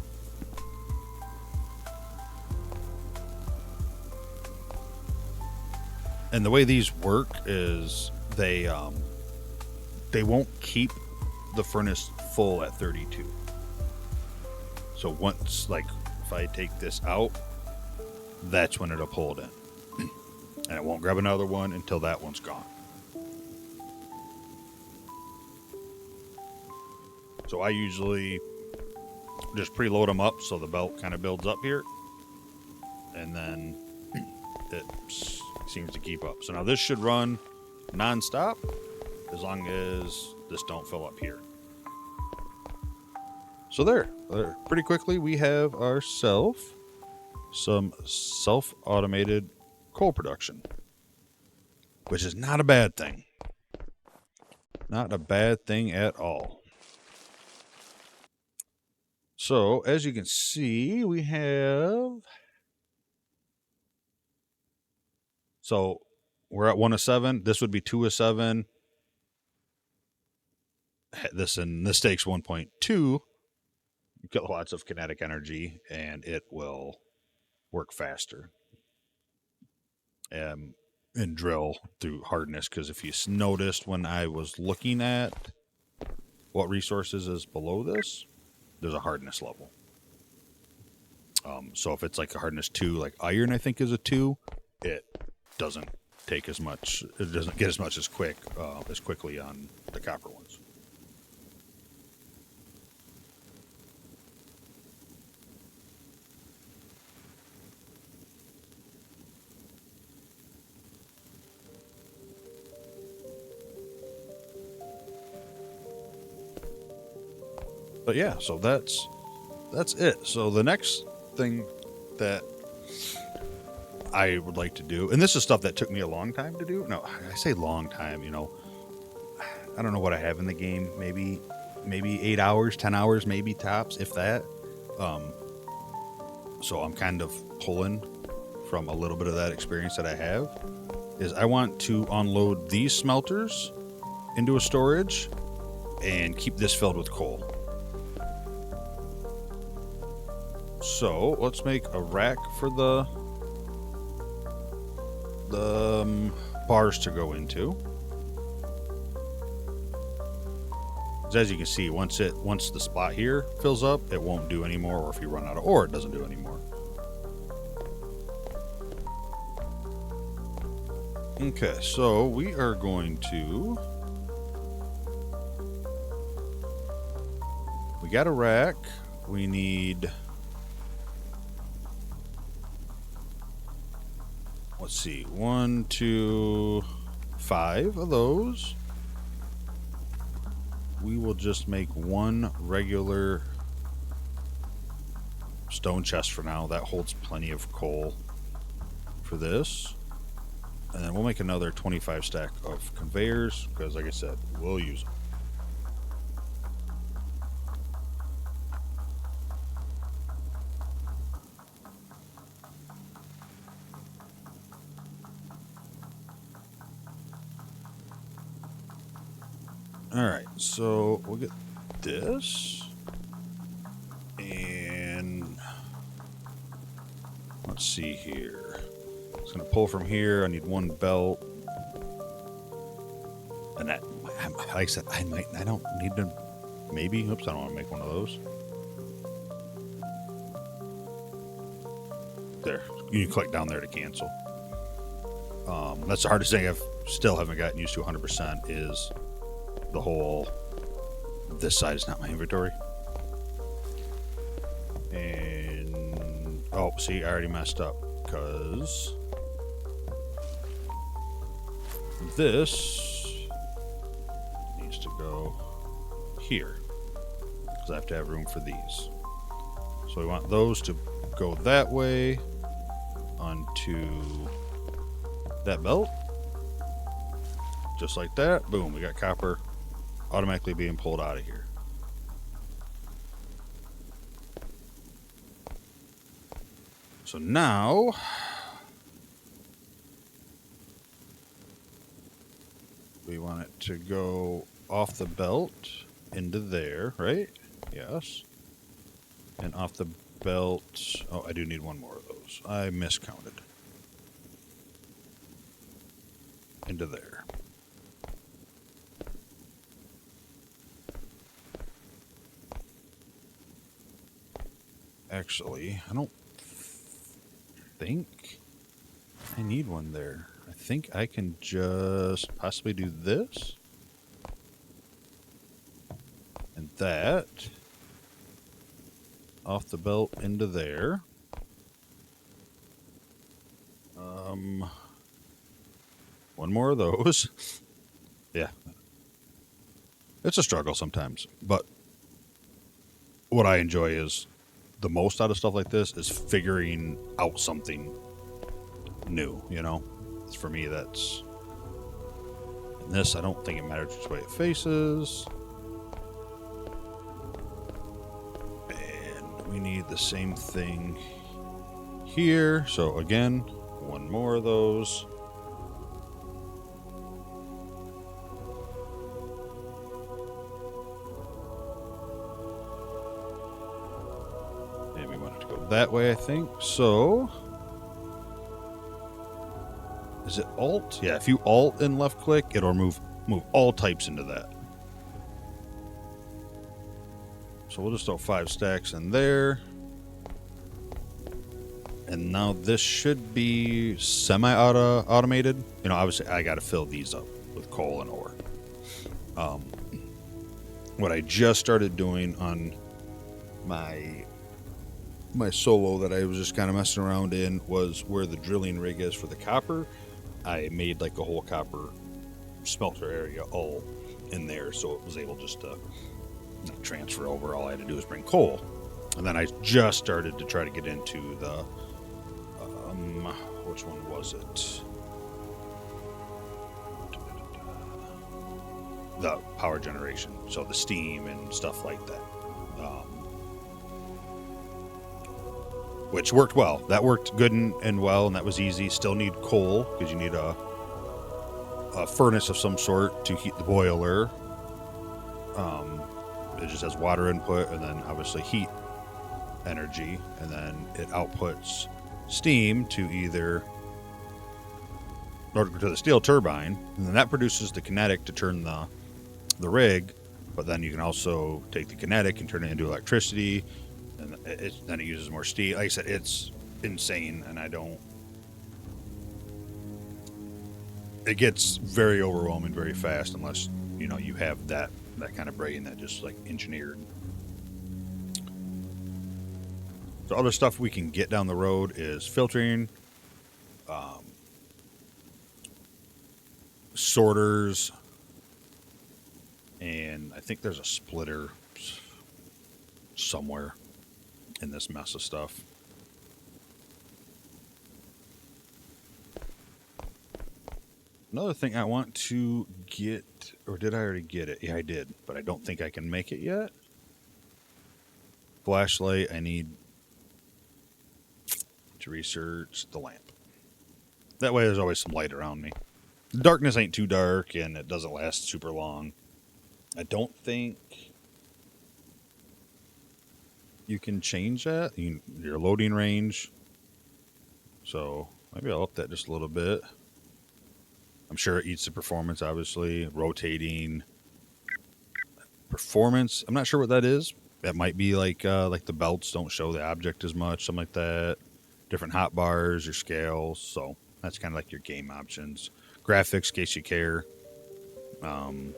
And the way these work is they won't keep the furnace full at 32. So once, like, if I take this out, that's when it'll pull it in. And it won't grab another one until that one's gone. So I usually just preload them up so the belt kind of builds up here. And then it seems to keep up. So now this should run non-stop as long as this don't fill up here. So there, pretty quickly we have ourselves some self-automated coal production, which is not a bad thing. Not a bad thing at all. So as you can see, we have... So we're at 1 of 7. This would be 2 of 7. This takes 1.2. kilowatts of kinetic energy, and it will work faster. And drill through hardness, because if you noticed when I was looking at what resources is below this, there's a hardness level. So if it's like a hardness 2, like iron, I think is a 2, it doesn't take as much. It doesn't get as much as quickly on the copper ones. But yeah, so that's it. So the next thing that I would like to do, and this is stuff that took me a long time to do. No, I say long time, you know. I don't know what I have in the game. Maybe 8 hours, 10 hours, maybe tops, if that. So I'm kind of pulling from a little bit of that experience that I have. Is I want to unload these smelters into a storage and keep this filled with coal. So let's make a rack for the bars to go into. As you can see, once the spot here fills up, it won't do anymore, or if you run out of ore, it doesn't do anymore. Okay, so we are going to... We got a rack. We need... Let's see, 1, 2, 5 of those. We will just make one regular stone chest for now. That holds plenty of coal for this. And then we'll make another 25 stack of conveyors, because like I said, we'll use them. Alright, so we'll get this. And let's see here. It's going to pull from here. I need one belt. And that, like I said, I don't need to, maybe, oops, I don't want to make one of those. There, you can click down there to cancel. That's the hardest thing I've still haven't gotten used to 100% is the whole, this side is not my inventory. And, oh, see, I already messed up because this needs to go here because I have to have room for these. So we want those to go that way onto that belt. Just like that. Boom, we got copper automatically being pulled out of here. So now we want it to go off the belt into there, right? Yes. And off the belt. Oh, I do need one more of those. I miscounted. Into there. Actually, I don't think I need one there. I think I can just possibly do this. And that. Off the belt into there. One more of those. Yeah. It's a struggle sometimes, but what I enjoy is the most out of stuff like this is figuring out something new, you know? For me, that's... And this, I don't think it matters which way it faces. And we need the same thing here. So again, one more of those. And we want it to go that way, I think. So... Is it Alt? Yeah, if you Alt and left click, it'll move all types into that. So we'll just throw 5 stacks in there. And now this should be semi-automated. You know, obviously I got to fill these up with coal and ore. What I just started doing on my solo that I was just kind of messing around in was where the drilling rig is for the copper. I made like a whole copper smelter area all in there, so it was able just to transfer over. All I had to do was bring coal. And then I just started to try to get into the which one was it? The power generation, so the steam and stuff like that, which worked well. That worked good and well, and that was easy. Still need coal because you need a furnace of some sort to heat the boiler. It just has water input and then obviously heat energy, and then it outputs steam to the steel turbine, and then that produces the kinetic to turn the rig. But then you can also take the kinetic and turn it into electricity, and then it uses more steam. Like I said, it's insane, and it gets very overwhelming very fast unless you have that kind of brain that just like engineered. So other stuff we can get down the road is filtering, sorters, and I think there's a splitter somewhere in this mess of stuff. Another thing I want to get, or did I already get it? Yeah, I did, but I don't think I can make it yet. Flashlight, I need to research the lamp. That way there's always some light around me. The darkness ain't too dark, and it doesn't last super long. I don't think you can change that, your loading range. So maybe I'll up that just a little bit. I'm sure it eats the performance, obviously. Rotating performance. I'm not sure what that is. That might be like the belts don't show the object as much, something like that. Different hot bars, your scales. So that's kind of like your game options. Graphics, in case you care. I'm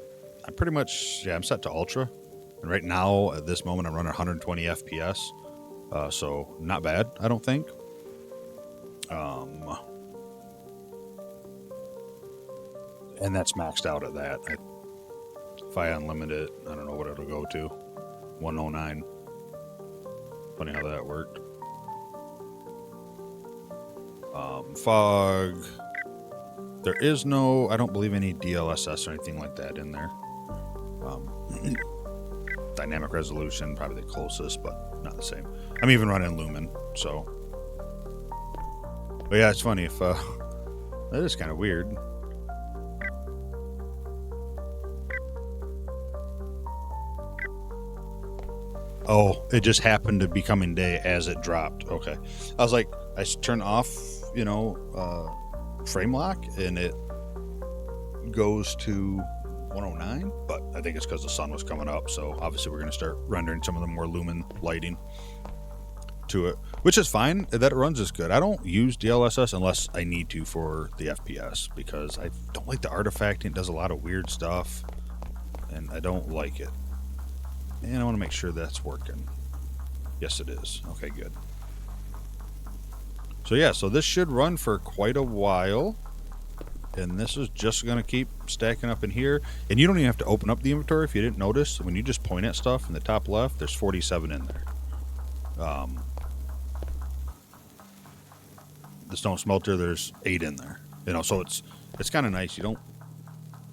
pretty much, I'm set to ultra. And right now, at this moment, I'm running 120 FPS. So not bad, I don't think. And that's maxed out at that. If I unlimit it, I don't know what it'll go to. 109. Funny how that worked. Fog. There is no, I don't believe, any DLSS or anything like that in there. Dynamic resolution, probably the closest, but not the same. I'm even running Lumen, so. But yeah, it's funny if, that is kind of weird. Oh, it just happened to be coming day as it dropped. Okay. I was like, I turned off, frame lock, and it goes to 109, but I think it's because the sun was coming up, so obviously we're going to start rendering some of the more lumen lighting to it, which is fine. That it runs is good. I don't use DLSS unless I need to for the FPS, because I don't like the artifacting. It does a lot of weird stuff, and I don't like it. And I want to make sure that's working. Yes, it is. Okay, good. So yeah, so this should run for quite a while. And this is just going to keep stacking up in here. And you don't even have to open up the inventory if you didn't notice. When you just point at stuff in the top left, there's 47 in there. The stone smelter, there's 8 in there. So it's kind of nice. You don't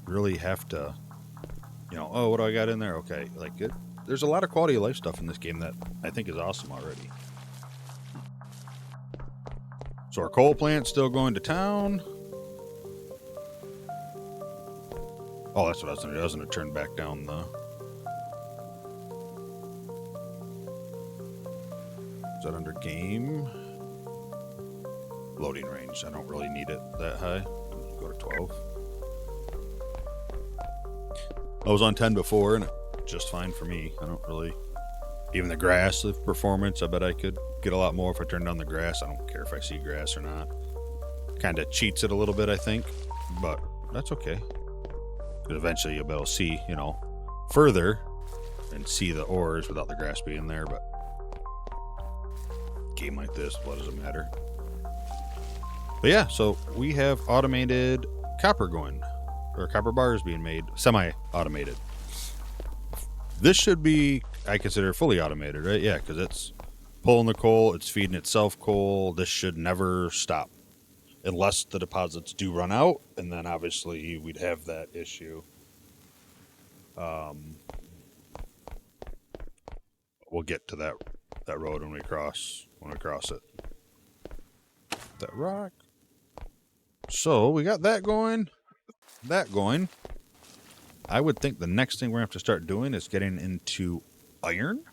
really have to, oh, what do I got in there? Okay, like it. There's a lot of quality of life stuff in this game that I think is awesome already. So our coal plant's still going to town. Oh, that's what I was going to do. I was going to turn back down the... Is that under game? Loading range. I don't really need it that high. Go to 12. I was on 10 before, and just fine for me. I don't really Even the grass, the performance, I bet I could get a lot more if I turned on the grass. I don't care if I see grass or not. Kind of cheats it a little bit, I think, but that's okay. Because eventually you'll be able to see, you know, further and see the ores without the grass being there, but game like this, what does it matter? But yeah, so we have automated copper going, or copper bars being made, semi-automated. This should be, I consider, fully automated, right? Yeah, because it's pulling the coal, it's feeding itself coal. This should never stop. Unless the deposits do run out, and then obviously we'd have that issue. We'll get to that road when we cross it. That rock. So we got that going. I would think the next thing we're gonna have to start doing is getting into iron,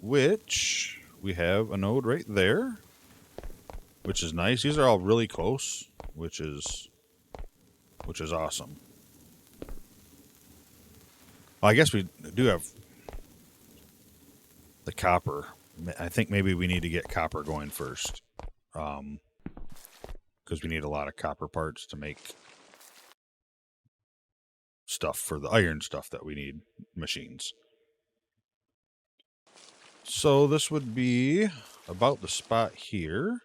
which we have a node right there, which is nice. These are all really close, which is awesome. Well, I guess we do have the copper. I think maybe we need to get copper going first, because we need a lot of copper parts to make stuff for the iron stuff that we need, machines. So this would be about the spot here.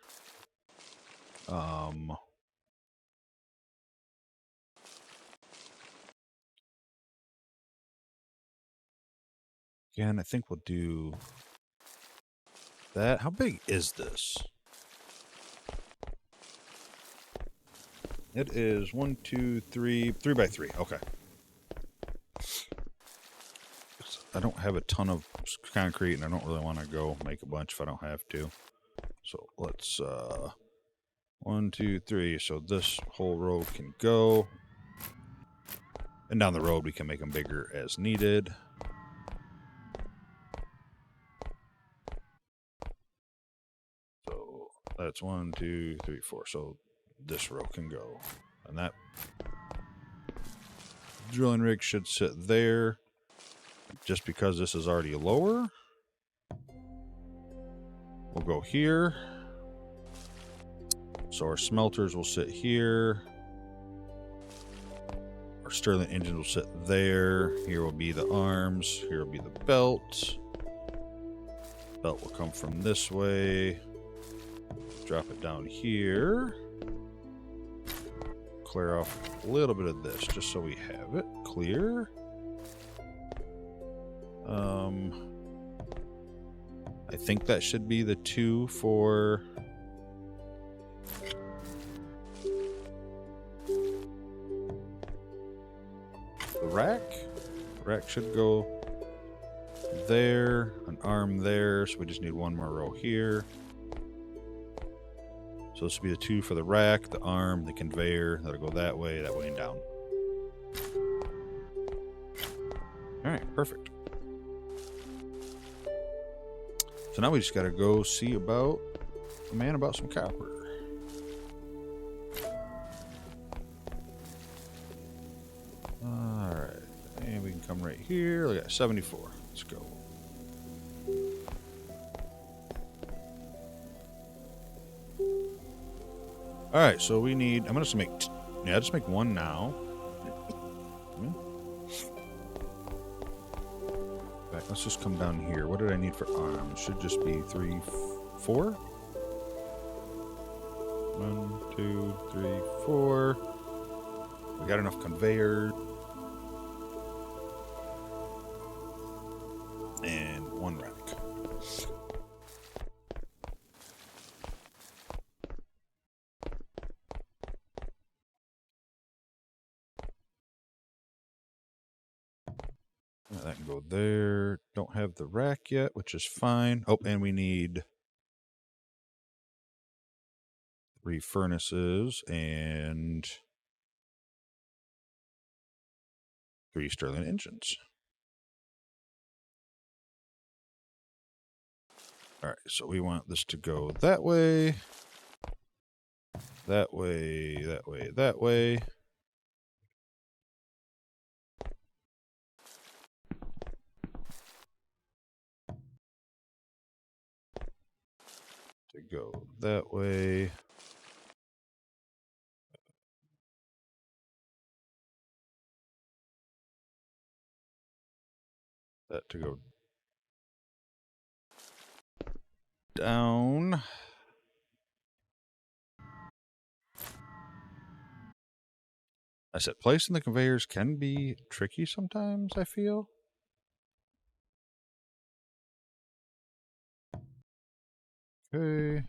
Again, I think we'll do that. How big is this? It is 1, 2, 3 by 3. Okay. I don't have a ton of concrete, and I don't really want to go make a bunch if I don't have to. So let's 1, 2, 3. So this whole road can go, and down the road we can make them bigger as needed. So that's 1, 2, 3, 4. So this row can go, and that drilling rig should sit there. Just because this is already lower, we'll go here. So our smelters will sit here. Our Stirling engine will sit there. Here will be the arms. Here will be the belt. Belt will come from this way. Drop it down here. Clear off a little bit of this just so we have it clear. I think that should be the 2 for the rack. The rack should go there, an arm there, so we just need one more row here. So this will be the 2 for the rack, the arm, the conveyor. That'll go that way and down. Alright, perfect. So now we just gotta go see about some copper. Alright, and we can come right here. Look at 74. Let's go. Alright, so we need, I'm gonna just make, just make one now. Let's just come down here. What did I need for arms? Should just be 3, 4. 1, 2, 3, 4. We got enough conveyor. And 1 rack. That can go there. Don't have the rack yet, which is fine. Oh, and we need 3 furnaces and 3 Stirling engines. All right, so we want this to go that way, that way, that way, that way. go that way. That to go down. I said placing the conveyors can be tricky sometimes, I feel. Okay.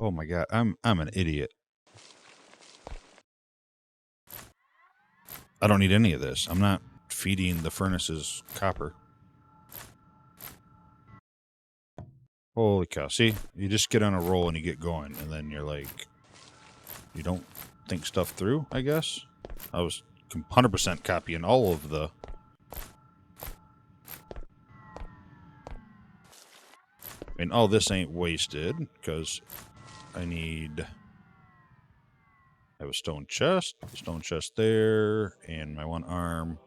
Oh my god, I'm an idiot. I don't need any of this. I'm not feeding the furnaces copper. Holy cow. See, you just get on a roll and you get going, and then you're like, you don't think stuff through, I guess. I was 100% copying all of the... And all this ain't wasted, because I need... I have a stone chest there, and my one arm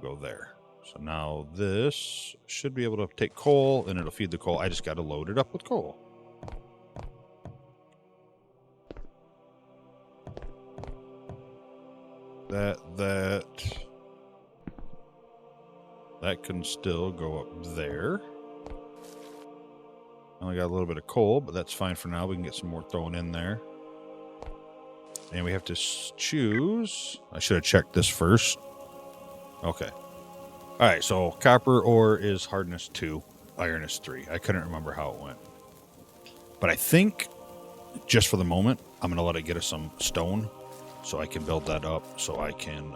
go there. So now this should be able to take coal, and it'll feed the coal. I just got to load it up with coal. That can still go up there. Only got a little bit of coal, but that's fine for now. We can get some more thrown in there. And we have to choose. I should have checked this first. Okay. All right, so copper ore is hardness 2, iron is 3. I couldn't remember how it went. But I think, just for the moment, I'm going to let it get us some stone so I can build that up so I can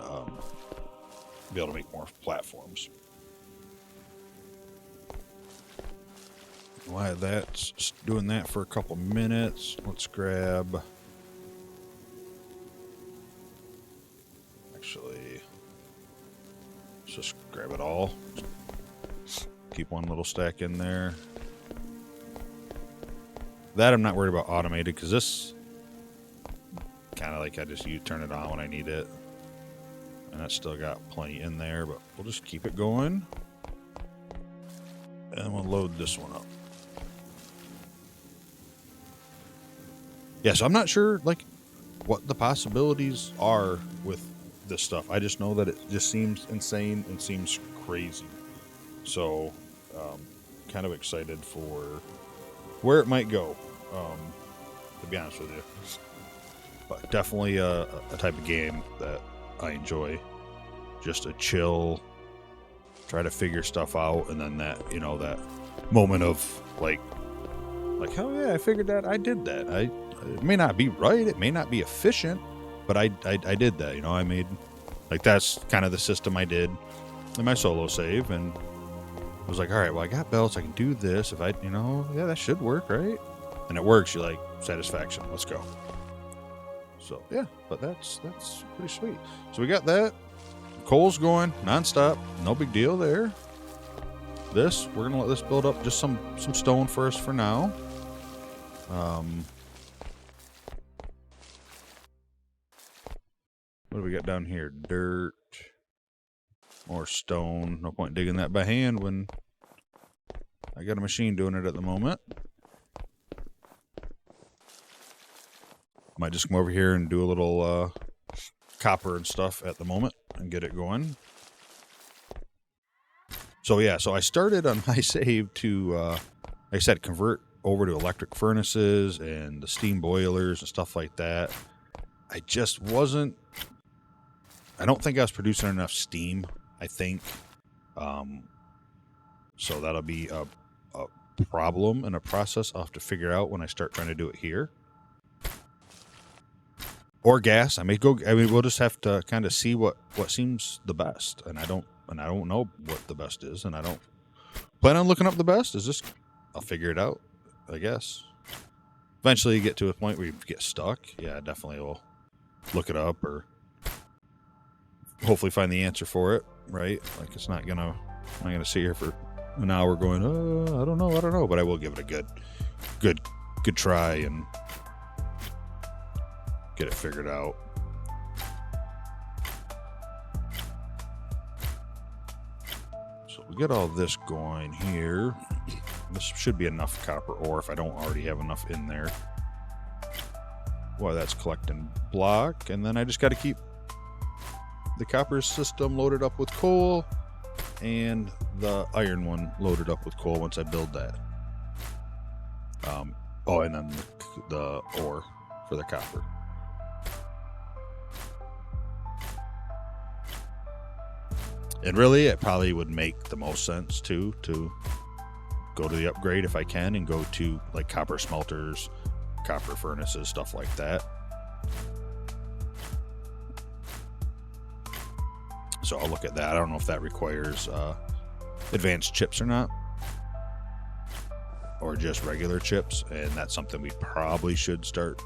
be able to make more platforms. While that's doing that for a couple minutes, let's grab... Actually, let's just grab it all. Keep one little stack in there. That I'm not worried about automated, because this kind of like you turn it on when I need it. And that's still got plenty in there, but we'll just keep it going. And we'll load this one up. Yeah, so I'm not sure like what the possibilities are with this stuff. I just know that it just seems insane and seems crazy. So, kind of excited for where it might go, to be honest with you. But definitely a type of game that I enjoy. Just a chill, try to figure stuff out, and then that, you know, that moment of like, oh yeah, I figured that, I did that. It may not be right, it may not be efficient, but I did that, you know. I made, like, that's kind of the system I did in my solo save, and I was like, all right, well, I got belts, I can do this. If I, you know, yeah, that should work, right? And it works. You're like, satisfaction, let's go. So yeah, but that's pretty sweet. So we got that. Coal's going nonstop, no big deal there. This, we're gonna let this build up just some stone for us for now. What do we got down here? Dirt, more stone. No point digging that by hand when I got a machine doing it at the moment. Might just come over here and do a little copper and stuff at the moment and get it going. So yeah, so I started on my save to, like I said, convert over to electric furnaces and the steam boilers and stuff like that. I just wasn't, I don't think I was producing enough steam, I think. So that'll be a problem and a process I'll have to figure out when I start trying to do it here. Or gas. I mean, we'll just have to kind of see what seems the best. And I don't know what the best is, and I don't plan on looking up the best. I'll figure it out, I guess. Eventually you get to a point where you get stuck. Yeah, definitely will look it up or hopefully find the answer for it, right? Like I'm not gonna sit here for an hour going, I don't know, but I will give it a good try and get it figured out. So we get all this going here. This should be enough copper ore if I don't already have enough in there. Well, that's collecting block, and then I just got to keep the copper system loaded up with coal and the iron one loaded up with coal once I build that. Oh, and then the ore for the copper. And really, it probably would make the most sense too to go to the upgrade if I can and go to like copper smelters, copper furnaces, stuff like that. So I'll look at that. I don't know if that requires advanced chips or not, or just regular chips, and that's something we probably should start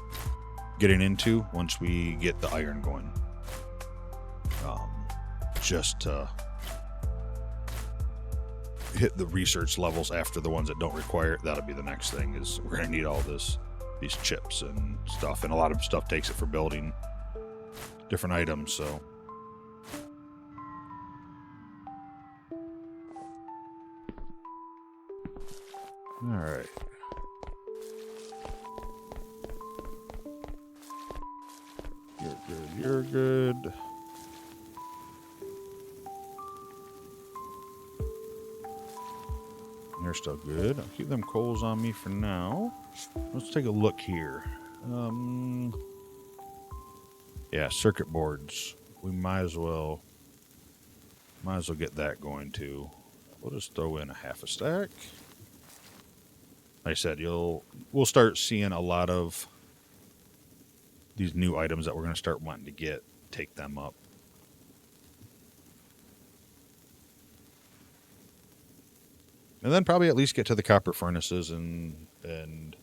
getting into once we get the iron going. Just to hit the research levels after the ones that don't require it. That'll be the next thing, is we're going to need all these chips and stuff, and a lot of stuff takes it for building different items. So all right. You're good. You're good. You're still good. I'll keep them coals on me for now. Let's take a look here. Yeah, circuit boards. We might as well get that going too. We'll just throw in a half a stack. Like I said, we'll start seeing a lot of these new items that we're going to start wanting to take them up. And then probably at least get to the copper furnaces and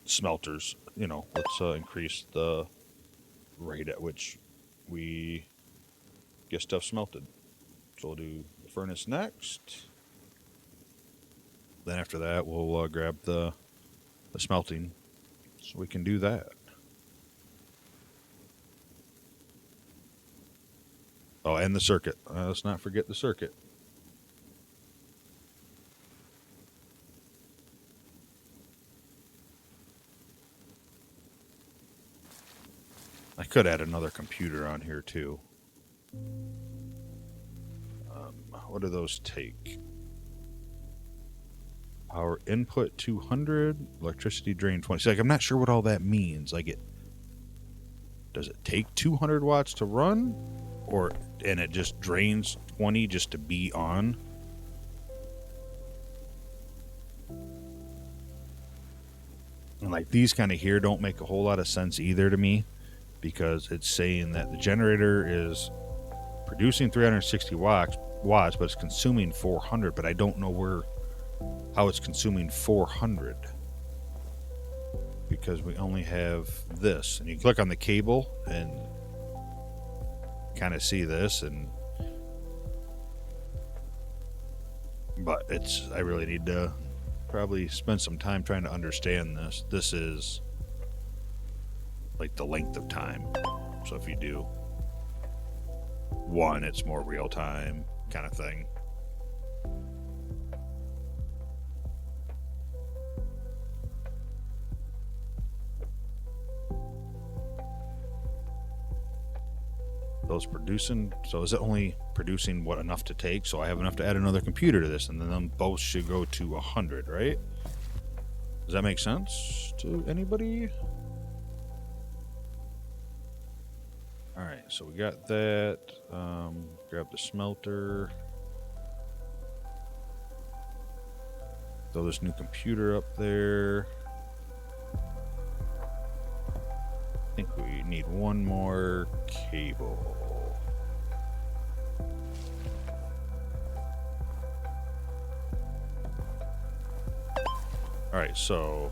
smelters. You know, let's increase the rate at which we get stuff smelted. So we'll do the furnace next. Then after that, we'll grab the smelting, so we can do that. Oh, and the circuit. Let's not forget the circuit. I could add another computer on here too. What do those take? Power input 200, electricity drain 20. So, like, I'm not sure what all that means. Like, does it take 200 watts to run, and it just drains 20 just to be on? And like these kind of here don't make a whole lot of sense either to me, because it's saying that the generator is producing 360 watts, but it's consuming 400. But I don't know how it's consuming 400, because we only have this. And you click on the cable and kind of see this, but I really need to probably spend some time trying to understand this. This is like the length of time. So if you do one, it's more real time kind of thing. Those producing, so is it only producing what enough to take? So I have enough to add another computer to this, and then them both should go to 100, right? Does that make sense to anybody? All right, so we got that. Grab the smelter. Throw this new computer up there. I think we need one more cable. All right, so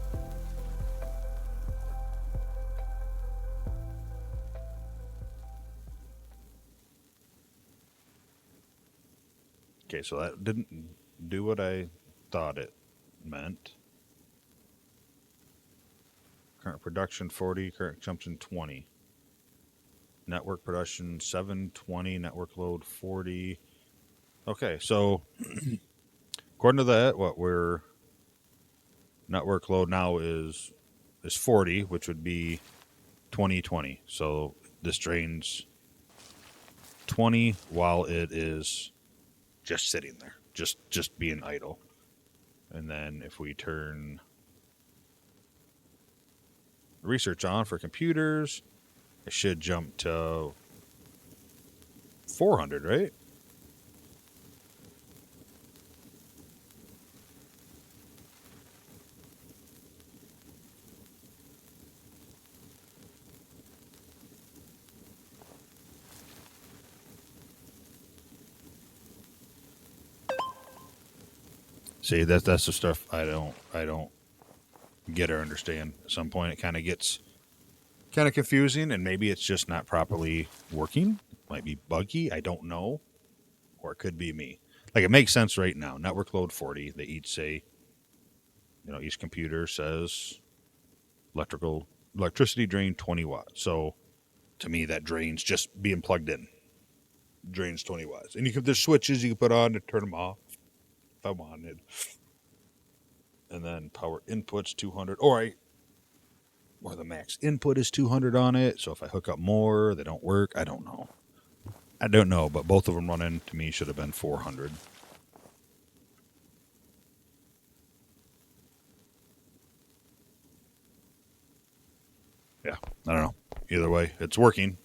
okay, so that didn't do what I thought it meant. Current production 40, current consumption 20. Network production 720, network load 40. Okay, so according to that, what we're network load now is 40, which would be 2020. So this drains 20 while it is just sitting there, just being idle. And then if we turn research on for computers, it should jump to 400, right? See, that's the stuff I don't get or understand. At some point, it kind of gets kind of confusing, and maybe it's just not properly working. Might be buggy. I don't know, or it could be me. Like, it makes sense right now. Network load 40. They each say, each computer says electricity drain 20 watts. So to me, that drains just being plugged in. Drains 20 watts, and there's switches you can put on to turn them off if I wanted. And then power input's 200, or the max input is 200 on it. So if I hook up more, they don't work. I don't know, but both of them running to me should have been 400. Yeah, I don't know. Either way, it's working.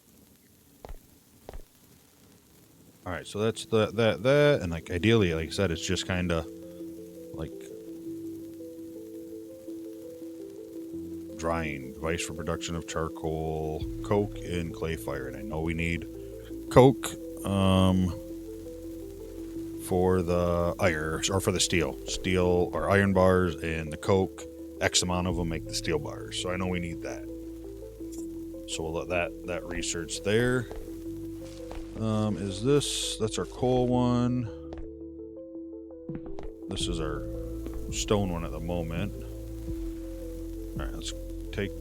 All right, so that's that, and like ideally, like I said, it's just kind of like drying device for production of charcoal, coke, and clay fire. And I know we need coke for the iron or for the steel or iron bars, and the coke. X amount of them make the steel bars, so I know we need that. So we'll let that research there. That's our coal one. This is our stone one at the moment. All right, let's take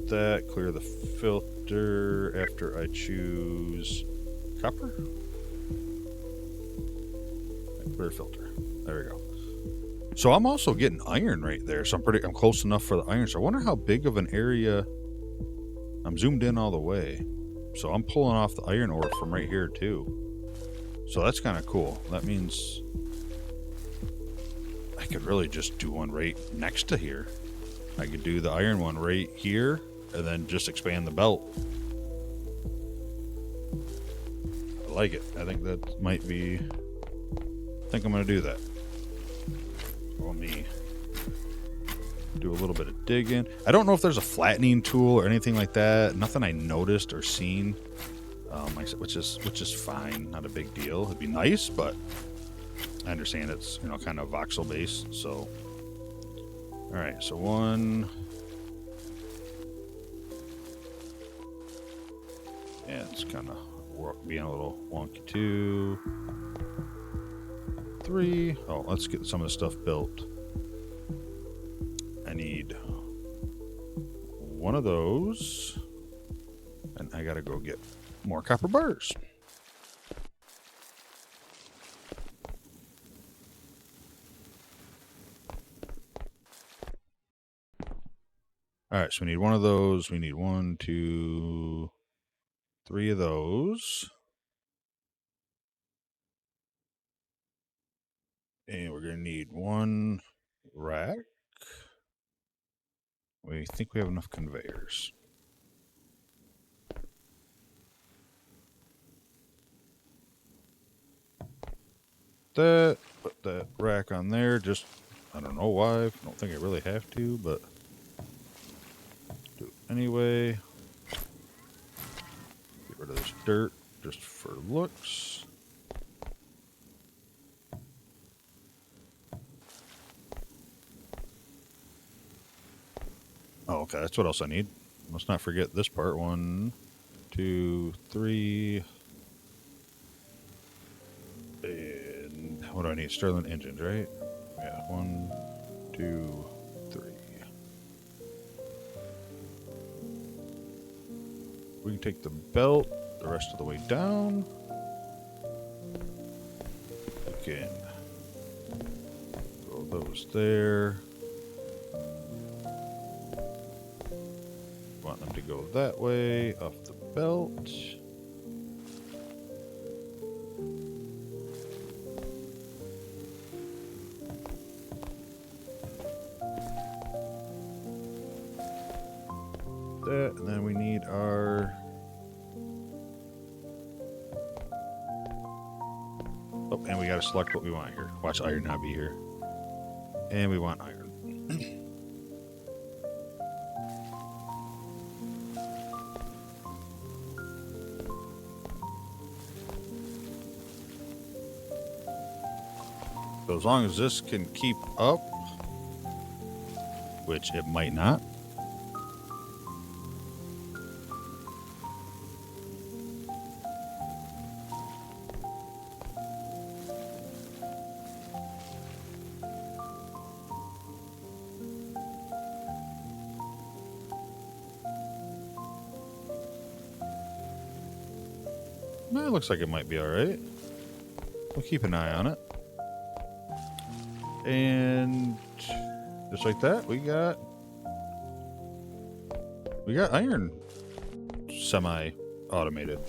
that, clear the filter after I choose copper. Clear filter. There we go. So I'm also getting iron right there. So I'm close enough for the iron. So I wonder how big of an area. I'm zoomed in all the way. So I'm pulling off the iron ore from right here too. So that's kind of cool. That means I could really just do one right next to here. I could do the iron one right here and then just expand the belt. I like it. I think that might be... I think I'm going to do that. Let me do a little bit of digging. I don't know if there's a flattening tool or anything like that. Nothing I noticed or seen, which is fine. Not a big deal. It'd be nice, but I understand it's kind of voxel based. So, all right. So one. Yeah, it's kind of being a little wonky. 2, 3. Oh, let's get some of the stuff built. I need one of those, and I gotta go get more copper bars. All right, so we need one of those. We need 1, 2, 3 of those. And we're gonna need 1 rack. We think we have enough conveyors. Put that rack on there. Just, I don't know why. I don't think I really have to, but do it anyway. Get rid of this dirt just for looks. Oh, okay, that's what else I need. Let's not forget this part. 1, 2, 3. And what do I need? Stirling engines, right? Yeah, 1, 2, 3. we can take the belt the rest of the way down. We can throw those there. Want them to go that way, off the belt. That, and then we need our... Oh, and we gotta select what we want here. Watch iron not be here. And we want iron. So as long as this can keep up, which it might not. It looks like it might be alright. We'll keep an eye on it. And just like that, we got iron semi-automated.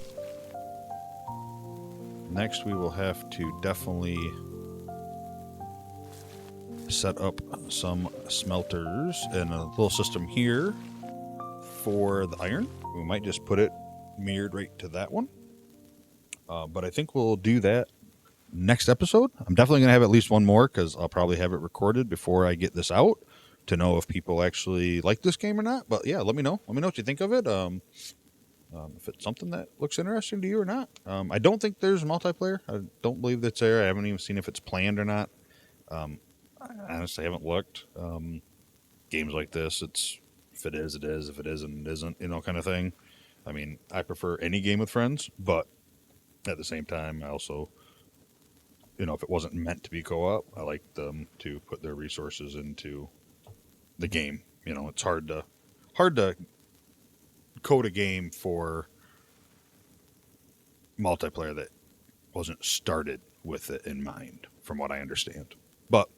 Next, we will have to definitely set up some smelters and a little system here for the iron. We might just put it mirrored right to that one. But I think we'll do that next episode. I'm definitely going to have at least one more because I'll probably have it recorded before I get this out to know if people actually like this game or not. But yeah, let me know. Let me know what you think of it. If it's something that looks interesting to you or not. I don't think there's multiplayer. I don't believe that's there. I haven't even seen if it's planned or not. I honestly haven't looked. Games like this, it's if it is, it is. If it isn't, it isn't. You know, kind of thing. I mean, I prefer any game with friends, but at the same time, I also, you know, if it wasn't meant to be co-op, I like them to put their resources into the game. You know, it's hard to code a game for multiplayer that wasn't started with it in mind, from what I understand. But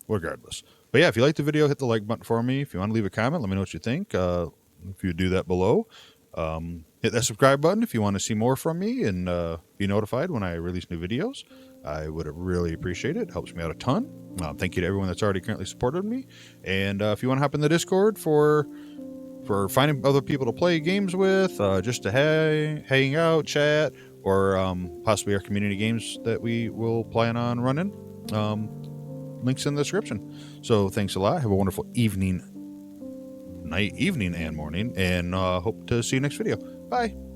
regardless. But yeah, if you like the video, hit the like button for me. If you want to leave a comment, let me know what you think. If you do that below. Hit that subscribe button if you want to see more from me and be notified when I release new videos. I would really appreciate it. It helps me out a ton. Thank you to everyone that's already currently supported me. And if you want to hop in the Discord for finding other people to play games with, just to hang out, chat, or possibly our community games that we will plan on running, links in the description. So thanks a lot. Have a wonderful evening, and morning, and hope to see you next video. Bye.